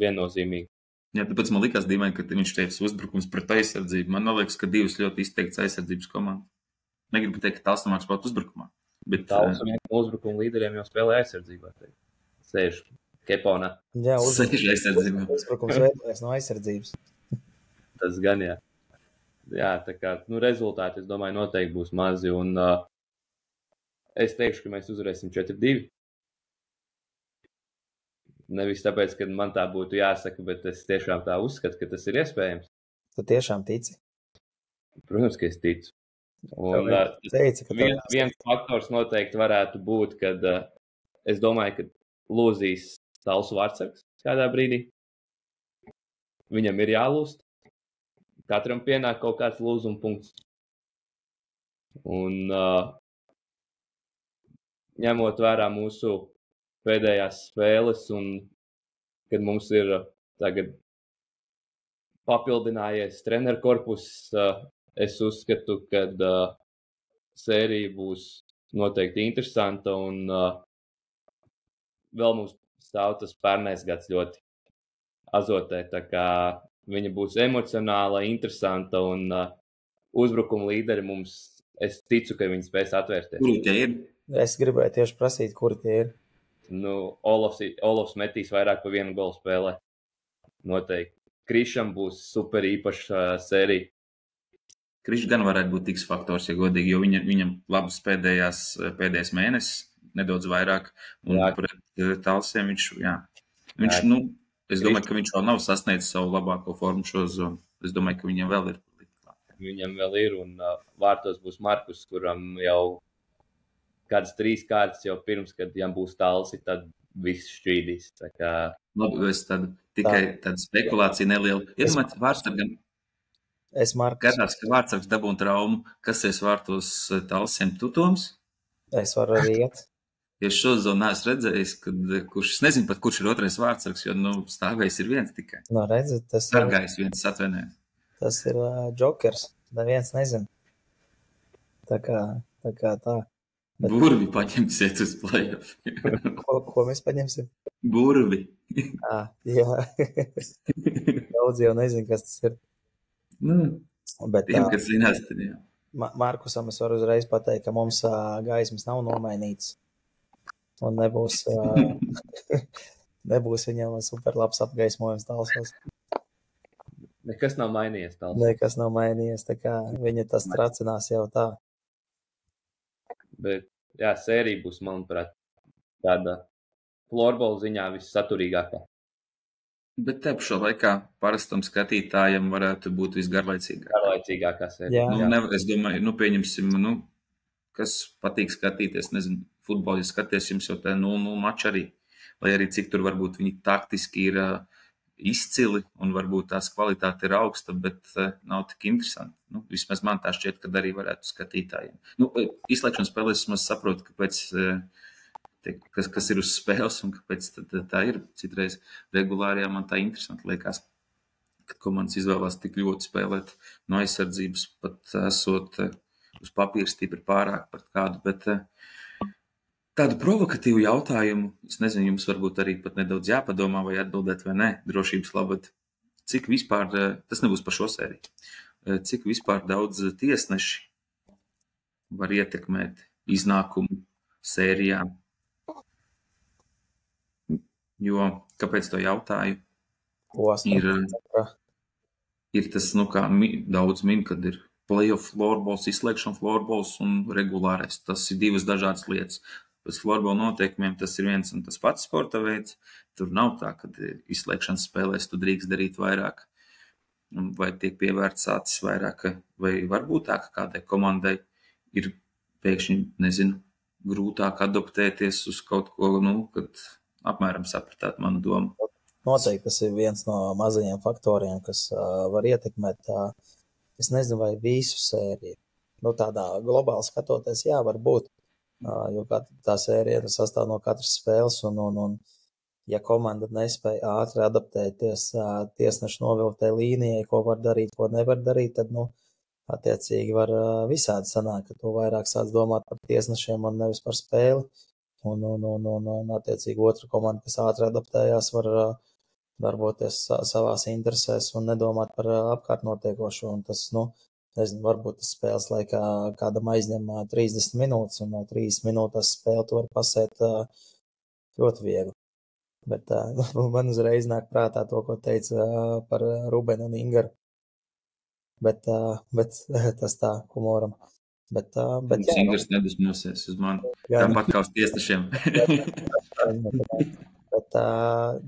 Viennozīmīgi. Jā, tāpēc man likās dīvaini, ka viņš teica uzbrukums pret aizsardzību. Man liekas, ka 2 ļoti izteikts aizsardzības komandas. Negribu teikt, ka Talsam māks spēlēt uzbrukumā. Talsam uzbrukuma līderiem jau spēlē aizsardzībā. Sēž Kepaunā. Jā, Sēž aizsardzībā. Uzbrukums veidojas no aizsardzības. Tas gan, jā. Jā, tā kā, rezultāti, es domāju, noteikti būs mazi, un es teikšu, ka mēs uzvarēsim 4-2. Nevis tāpēc, ka man tā būtu jāsaka, bet es tiešām tā uzskatu, ka tas ir iespējams. Tu tiešām tici? Protams, ka es ticu. Un viens faktors noteikti varētu būt, kad es domāju, ka lūzīs Talsu vārdsargs kādā brīdī. Viņam ir jālūst. Katram pienāk kaut kāds lūzuma punkts. Un ņemot vērā mūsu pēdējās spēles, un kad mums ir tagad papildinājies treneru korpus, es uzskatu, ka sērija būs noteikti interesanta, un vēl mums stāv tas pērnais gads ļoti azotē, tā kā viņa būs emocionāla, interesanta, un uzbrukuma līderi mums, es ticu, ka viņi spēs atvērties. Kuri tie ir? Es gribēju tieši prasīt, kuri tie ir. Olofs metīs vairāk pa 1 golu spēlē. Noteikti. Krišam būs super īpaša sērija. Krišs gan varētu būt X faktors, ja godīgi, jo viņam labas pēdējais mēnesis, nedaudz vairāk, un pret Talsiem viņš, es domāju, ka viņš vēl nav sasniedzis savu labāko formu šo zonu. Es domāju, ka viņam vēl ir. Viņam vēl ir, un vārtos būs Markus, kuram jau kādas 3 kārtas jau pirms, kad jām būs Talsi, tad viss šķīdīs. Tā kā... Labi, es tikai tādu spekulāciju nelielu. Iedomājot vārdsargam. Es Markus. Gadās, ka vārdsargs dabūna traumu, kas es vārtos Talsiem Tutoms? Es varu arī iet. Jo šo zonu neesmu redzējis, es nezinu pat, kurš ir 2. vārdsargs, jo, stāvējs ir viens tikai. Redzi, tas sargājs viens atvainojās. Tas ir Jokers, neviens nezina. Tā kā tā. Burvi paņemsiet uz play-off. Ko mēs paņemsim? Burvi. Jā. Daudz jau nezinu, kas tas ir. Bet tiem, kas zinās, tad jā. Markusam es varu uzreiz pateikt, ka mums gaismas nav nomainītas. Un nebūs viņam superlabs apgaismojums Talsos. Nekas nav mainījies Talsos. Nekas nav mainījies, tā kā viņa tas tracinās jau tā. Bet, jā, sērija būs, manuprāt, tāda florbola ziņā vissaturīgākā. Bet te pašā laikā parastam skatītājam varētu būt visgarlaicīgākā. Garlaicīgākā sērija. Jā. Es domāju, pieņemsim, kas patīk skatīties, nezinu, futbolu, ja skaties, jums jau tā 0-0 mača arī, lai arī cik tur varbūt viņi taktiski ir izcili un varbūt tās kvalitāte ir augsta, bet nav tik interesanti. Nu, vismaz man tā šķiet, kad arī varētu skatītājiem. Nu, izslēgšanas spēlēs es saprotu, kāpēc, kas ir uz spēles un kāpēc tā ir. Citreiz regulārajā man tā interesanti liekas, kad komandas izvēlās tik ļoti spēlēt no aizsardzības, pat esot uz papīra stipri pārāk par kādu, bet tādu provokatīvu jautājumu, es nezinu, jums varbūt arī pat nedaudz jāpadomā vai atbildēt vai nē, drošības labad, cik vispār, tas nebūs par šo sēriju, cik vispār daudz tiesneši var ietekmēt iznākumu sērijā. Jo, kāpēc to jautāju? Ir tas, nu kā daudz min, kad ir playoff floorballs, izslēgšana floorballs un regulārais. Tas ir divas dažādas lietas. Pēc floorbola noteikumiem tas ir viens un tas pats sporta veids. Tur nav tā, ka izslēgšanas spēlēs tu drīkst darīt vairāk, vai tiek pievērts acis vairāk, vai varbūt tā, ka kādai komandai ir pēkšņi, nezinu, grūtāk adaptēties uz kaut ko, nu, kad apmēram sapratāt manu domu. Noteikti tas ir viens no mazajiem faktoriem, kas var ietekmēt, es nezinu, vai visu sēriju. Nu, tādā globāli skatoties, jā, var būt. Jo tā sērija sastāv no katras spēles, un ja komanda nespēja ātri adaptēties tiesnešu novilktē līnijai, ko var darīt, ko nevar darīt, tad, nu, attiecīgi var visādi sanākt, ka tu vairāk sāc domāt par tiesnešiem un nevis par spēli, un attiecīgi otra komanda, kas ātri adaptējās, var darboties savās interesēs un nedomāt par apkārt notiekošo, un tas, nu, nezinu, varbūt tas spēles laikā kādam aizņem 30 minūtes, un no 30 minūtēs spēli tu var pasēt ļoti viegli. Bet man uzreiz nāk prātā to, ko teica par Rubenu un Ingaru. Bet tas tā humoram. Bet jā, Ingars nedusmosies uz mani. Tāpat kā uz tiesnešiem. Bet,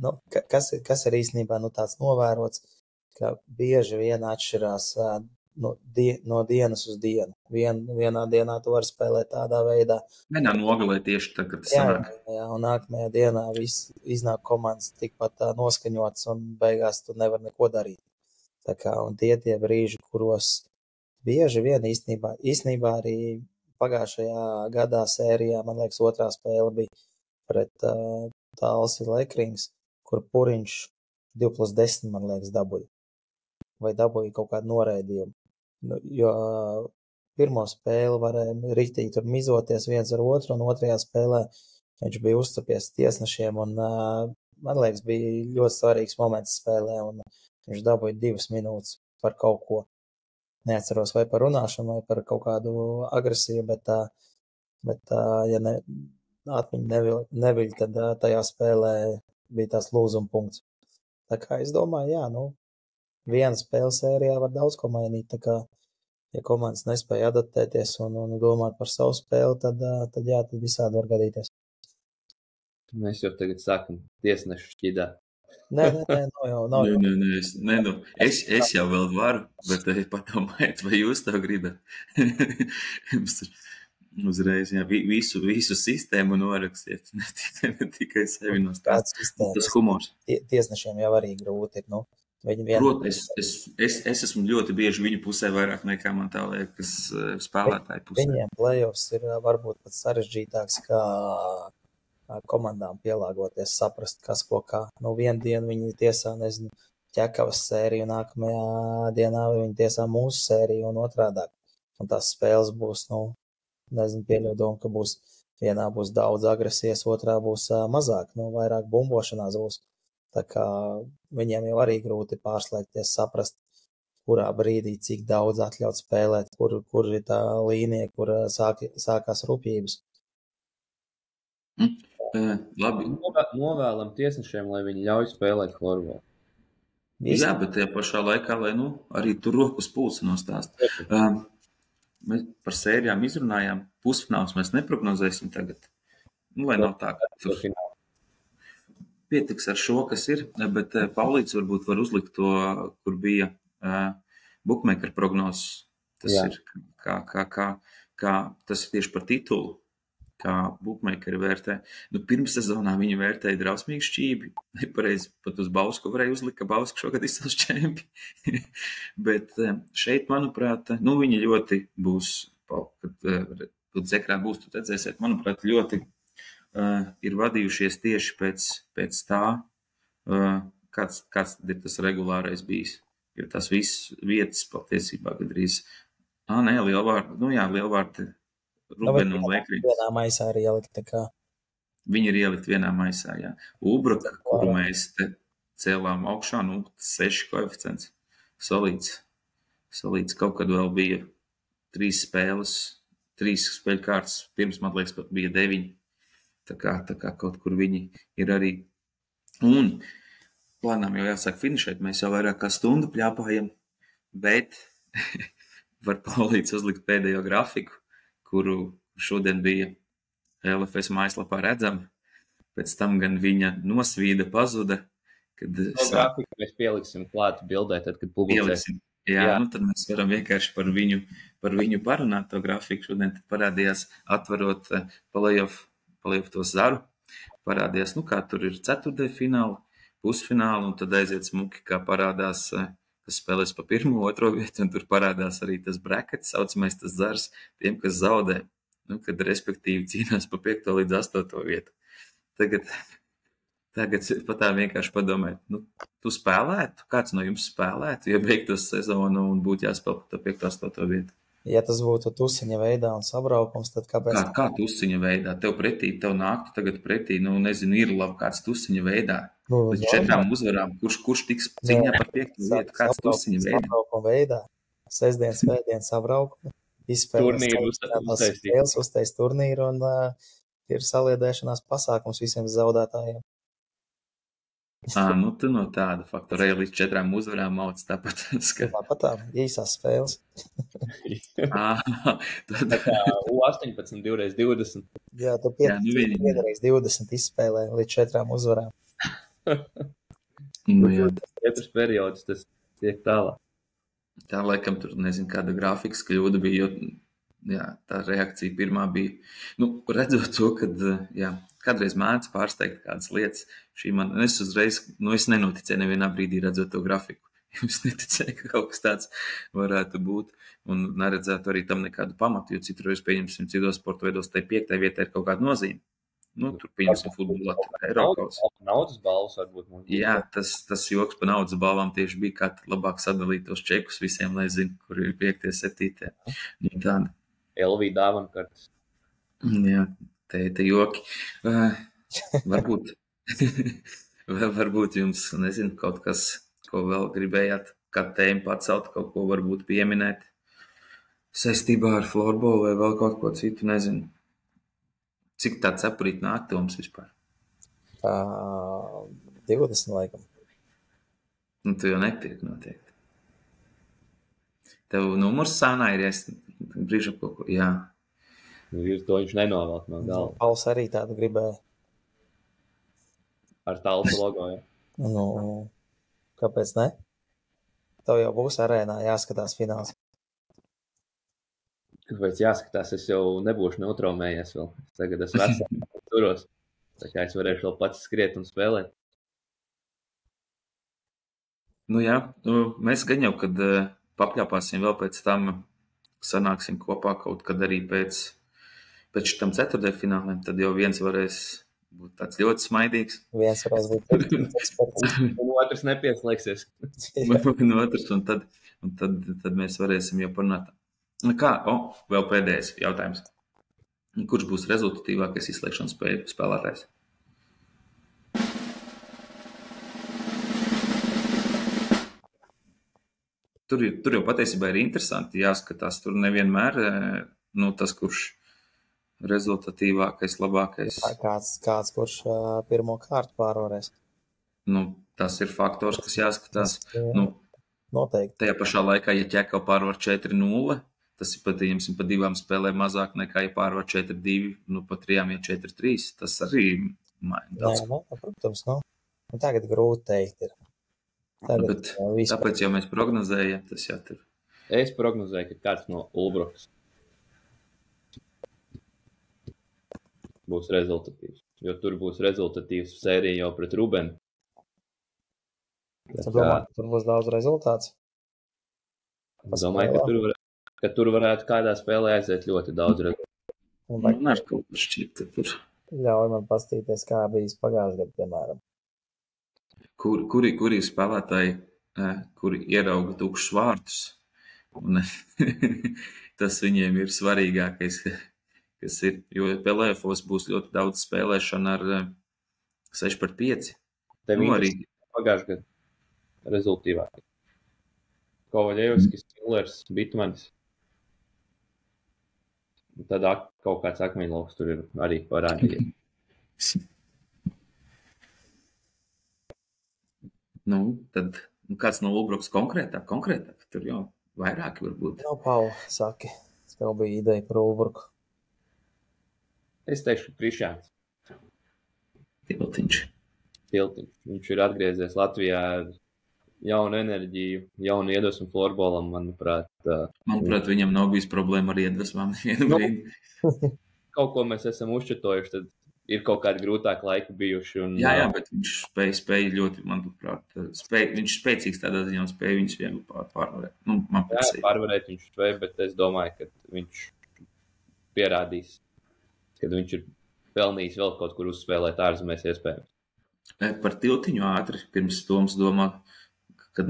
nu, kas ir īstenībā nu, tāds novērots, ka bieži vien atšķirās no dienas uz dienu. Vienā dienā tu vari spēlēt tādā veidā. Vienā nogalē tieši tā, kad tas sanāk. Jā, un nākamajā dienā viss iznāk komandas tikpat noskaņots un beigās tu nevar neko darīt. Tā kā, un tie brīži, kuros bieži vien īstenībā arī pagājušajā gadā sērijā, man liekas, otrā spēle bija pret Talsi Lekrings, kur Puriņš 2+10, man liekas, dabūja. Vai dabūja kaut kādu noraidījumu. Jo pirmo spēli varēja riktīgi tur mizoties viens ar otru, un otrajā spēlē viņš bija uzcapies tiesnešiem, un man liekas, bija ļoti svarīgs moments spēlē, un viņš dabūja 2 minūtes par kaut ko. Neatceros vai par runāšanu, vai par kaut kādu agresiju, bet ja atmiņa neviļ, tad tajā spēlē bija tās lūzuma punkts. Tā kā es domāju, jā, nu, viena spēle sērijā var daudz ko mainīt, tā kā, ja komandas nespēja adaptēties un domāt par savu spēli, tad jā, tad visādi var gadīties. Mēs jau tagad sākam tiesnešu šķidāt. Nē, nav jau. Nē, es jau vēl varu, bet padomājiet, vai jūs to gribat. Uzreiz, jā, visu sistēmu norakstiet, ne tikai sevi nostāst. Tas humors. Tiesnešiem jau arī grūti ir, nu. Protams, es esmu ļoti bieži viņu pusē vairāk nekā man tā liekas spēlētāju pusē. Viņiem playoffs ir varbūt pat sarežģītāks, kā komandām pielāgoties, saprast, kas ko kā. Nu, vienu dienu viņi tiesā, nezinu, Ķekavas sēriju, nākamajā dienā viņi tiesā mūsu sēriju un otrādāk. Un tās spēles būs, nu, nezinu, pieļaudomu, ka vienā būs daudz agresijas, otrā būs mazāk, nu, vairāk bumbošanās būs. Tā kā viņiem jau arī grūti pārslēgties, saprast, kurā brīdī, cik daudz atļaut spēlēt, kur ir tā līnija, kur sākās rupjības. Labi. Novēlam tiesnešiem, lai viņi ļauj spēlēt florbolu. Jā, bet tajā pašā laikā, lai arī tur rokas pulsa nostāst. Mēs par sērijām izrunājām, pusfināls mēs neprognozēsim tagad. Lai nav tā, ka tur pietiks ar šo, kas ir, bet Paulīts varbūt var uzlikt to, kur bija bookmaker prognozes. Tas ir kā kā tas ir tieši par titulu, kā bookmakeri vērtē. Nu, pirms sezonā viņi vērtēja drausmīgi šķībi. Nepareizi pat uz Bausku varēja uzlikt, ka Bauska šogad izsals čempi. Bet šeit, manuprāt, nu, viņi ļoti būs, kad Zekrā būs, tu redzēsiet, manuprāt, ļoti ir vadījušies tieši pēc tā, kāds ir tas regulārais bijis. Jo tas viss vietas patiesībā gadrīz, Lielvārdi, Rubena un Lekrīns. Vienā maisā ir ielikt, tā kā. Viņi ir ielikt vienā maisā, jā. Ubruka, kuru mēs te cēlām augšā, 6 koeficients. Solīts kaut kad vēl bija 3 spēles, 3 spēļkārtas, pirms, man liekas, pat bija 9. Tā kā kaut kur viņi ir arī. Un plānām jau jāsāk finišēt, mēs jau vairāk kā stundu pļāpājam, bet var Paulīts uzlikt pēdējo grafiku, kuru šodien bija LFS mājaslapā redzama. Pēc tam gan viņa nosvīda, pazuda. Grafiku mēs pieliksim klāt bildē, tad, kad publicēsim. Jā. Nu tad mēs varam vienkārši par viņu parunāt to grafiku. Šodien tad parādījās, atverot playoff to zaru. Parādījās, kā tur ir ceturtdaļa fināli, pusfināli, un tad aiziet smuki, kā parādās, kas spēlēs pa 1, 2 vietu, un tur parādās arī tas brackets, saucamais tas zars, tiem, kas zaudē, kad respektīvi cīnās pa 5. līdz 8. vietu. Tagad pat tā vienkārši padomāt, tu spēlētu, kāds no jums spēlētu, ja beigtos sezonu un būtu jāspēl pa 5. 8. vietu? Ja tas būtu tusiņa veidā un sabraukums, tad kāpēc? Kā tusiņa veidā? Tev nāktu tagad pretī, ir labi kāds tusiņa veidā. Līdz 4 uzvarām, kurš tiks cīņā par 5. vietu, kāds tusiņa veidā? Sabraukuma veidā. Sestdien, svētdien sabraukuma. Spēles uztais turnīru un ir saliedēšanās pasākums visiem zaudētājiem. Tu no tāda faktora, ja līdz 4 uzvarām mauc tāpat. Tāpat tā, īsās spēles. Tā kā U18 2x20. Jā, tu 5x20 izspēlē līdz 4 uzvarām. Jā. Periods, tas tiek tālāk. Tā laikam tur, kāda grafikas kļūda bija, jo tā reakcija pirmā bija, redzot to, kad, kādreiz mēdz pārsteigt kādas lietas, es nenoticēju nevienā brīdī redzot to grafiku. Es neticēju, ka kaut kas tāds varētu būt, un neredzētu arī tam nekādu pamatu, jo citur, pieņemsim, citos sporta veidos, tai 5. vietā ir kaut kāda nozīme. Tur pieņemsim futbolā, Eiropas. Naudas balvas varbūt. Jā, tas joks par naudas balvām tieši bija, kā labāk sadalīt tos čekus visiem, lai zinu, kur ir 5. 7. Tāda. LV dāvankartes. Jā, te joki. Varbūt jums, kaut kas, ko vēl gribējāt, kā tēmu pacelt, kaut ko varbūt pieminēt saistībā ar florbolu vai vēl kaut ko citu, nezinu. Cik tā cepurīt nāk tev mums vispār? 20 laikam. Tu jau nepirki noteikti. Tev numurs sānā ir, brīžu kaut ko, jā. To viņš nenovēlt no galva. Pauls arī tādu gribēja. Ar talpu logo, jā. Kāpēc ne? Tev jau būs arēnā jāskatās fināls. Kāpēc jāskatās, es jau nebūšu neutraumējies vēl. Tagad es vecāk turos. Tā kā es varēšu vēl pats skriet un spēlēt. Mēs gan jau, kad papļāpāsim vēl pēc tam, sanāksim kopā kaut kad arī pēc šitam 4. fināliem, tad jau viens varēs būt tāds ļoti smaidīgs. Viens varēs būt un otrs nepieslēgsies. un tad mēs varēsim jau parunāt. Vēl pēdējais jautājums. Kurš būs rezultatīvākais izslēgšanas spēlētājs? Tur jau patiesībā ir interesanti jāskatās. Tur nevienmēr tas, kurš rezultatīvākais, labākais. Kāds kurš pirmo kārtu pārvarēs. Tas ir faktors, kas jāskatās. Noteikti. Tajā pašā laikā, ja ķekau pārvar 4-0, tas ir pat 2 spēlēm mazāk nekā, ja pārvar 4-2, pa 3, ja 4-3. Tas arī daudz. Protams, tagad grūti teikt ir. Tāpēc jau mēs prognozējam, tas jau tur. Es prognozēju, ka kāds no Ulbrukas. būs rezultatīvs. Jo tur būs rezultatīvs sērija jau pret Rubenu. Es domāju, ka tur būs daudz rezultāts. Es domāju, ka tur varētu kādā spēlē aiziet ļoti daudz rezultātu. Man ar kaut kas šķiet, ka tur. Ļauj man pastīties, kā bijis pagājušajā gadā, piemēram. Kuri spēlētāji, kuri ierauga tukšus vārtus, un tas viņiem ir svarīgākais, kas ir, jo play-offos būs ļoti daudz spēlēšana ar 6-5. Tev arī pagājušajā gadā rezultīvāk. Kovaļevskis, Millers, Bitmanis. Tad kaut kāds akmeņlauks tur ir arī parādījies. Tad kāds no Ulbruks konkrētāk, tur jau vairāki varbūt. Paula, saki, tev bija ideja par Ulbruku. Es teikšu, Krišjāns. Tiltiņš. Viņš ir atgriezies Latvijā ar jaunu enerģiju, jaunu iedvesmu florbolam, manuprāt. Manuprāt, viņam nav bijis problēma ar iedvesmām. Kaut ko mēs esam uzšķitojuši, tad ir kaut kādi grūtāki laiki bijuši. Jā, bet viņš spēja ļoti, manuprāt, viņš ir spēcīgs tādā ziņā un spēja viņus viegli pārvarēt. Jā, pārvarēt viņš spēja, bet es domāju, ka viņš pierādīs, kad viņš ir pelnījis vēl kaut kur uzspēlēt ārzemēs iespējams. Par Tiltiņu ātri, pirms Toms domā, kad,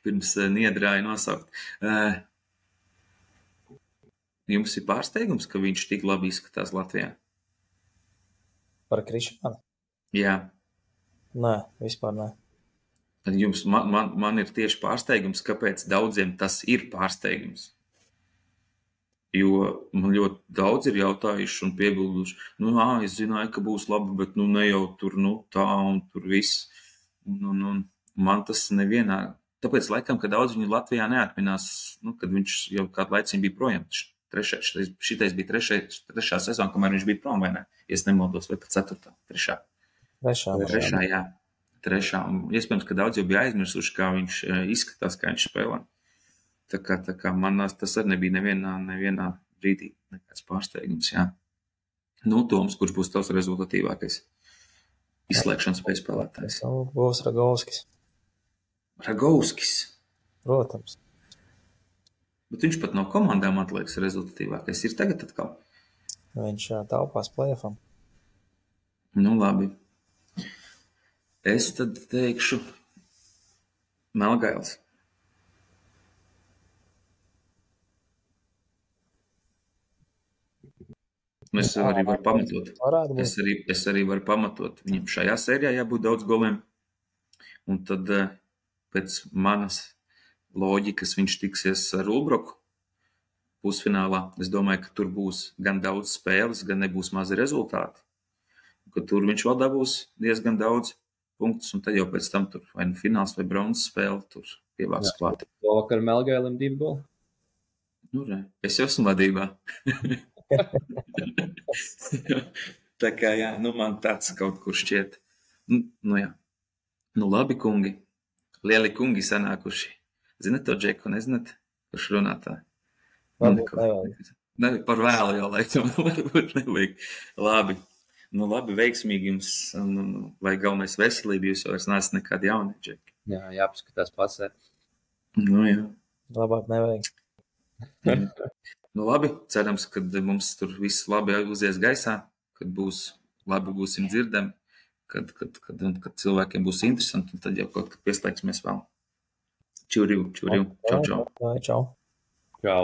pirms Niedrāja nosaukt. Jums ir pārsteigums, ka viņš tik labi izskatās Latvijā? Par Krišjānu? Jā. Nē, vispār nē. Man ir tieši pārsteigums, kāpēc daudziem tas ir pārsteigums. Jo man ļoti daudz ir jautājuši un piebilduši, es zināju, ka būs labi, bet ne jau tur, tā un tur viss. Man tas nevienā. Tāpēc, laikam, ka daudz viņu Latvijā neatminās, kad viņš jau kādu laiciņu bija projām. Šitais bija trešā sezona, kamēr viņš bija prom, vai ne? Ja es nemaldos, vai pat ceturtā, trešā. Trešā, jā. Trešā. Un iespējams, ka daudz jau bija aizmirsuši, kā viņš izskatās, kā viņš spēlē. Tā kā man tas arī nebija nevienā brīdī nekāds pārsteigums, jā. Toms, kurš būs tavs rezultatīvākais izslēgšanas spējas spēlētājs? Būs Ragovskis. Ragovskis? Protams. Bet viņš pat no komandām atliekas rezultatīvākais. Ir tagad atkal? Viņš taupās play-offam. Labi. Es tad teikšu Melgails. Es arī varu pamatot. Es arī varu pamatot. Viņam šajā sērijā jābūt daudz goliem. Un tad pēc manas loģikas viņš tiksies ar Ulbruku pusfinālā. Es domāju, ka tur būs gan daudz spēles, gan nebūs mazi rezultāti. Ka tur viņš vēl dabūs diezgan daudz punktus, un tad jau pēc tam tur vai fināls vai bronzas spēle tur pievāks klāt. Vakar Melgailim 2 goli. Es jau esmu vadībā. Tā kā jā, man tāds kaut kur šķiet. Jā. Labi, kungi. Lieli kungi sanākuši. Zinat to Džeku, nezināt? Kurš runātā? Par vēlu jau laikam. Varbūt nevajag. Labi. Labi, veiksmīgi jums. Vai galvenais veselība, jūs jau vairs neesat nekādi jauni, Džeki. Jā, jāpaskatās pasē. Jā. Labāk nevajag. Labi, cerams, ka mums tur viss labi uzies gaisā, kad būsim dzirdami, kad cilvēkiem būs interesanti, un tad jau kaut kad pieslēgsimies vēl. Čau. Čau. Čau.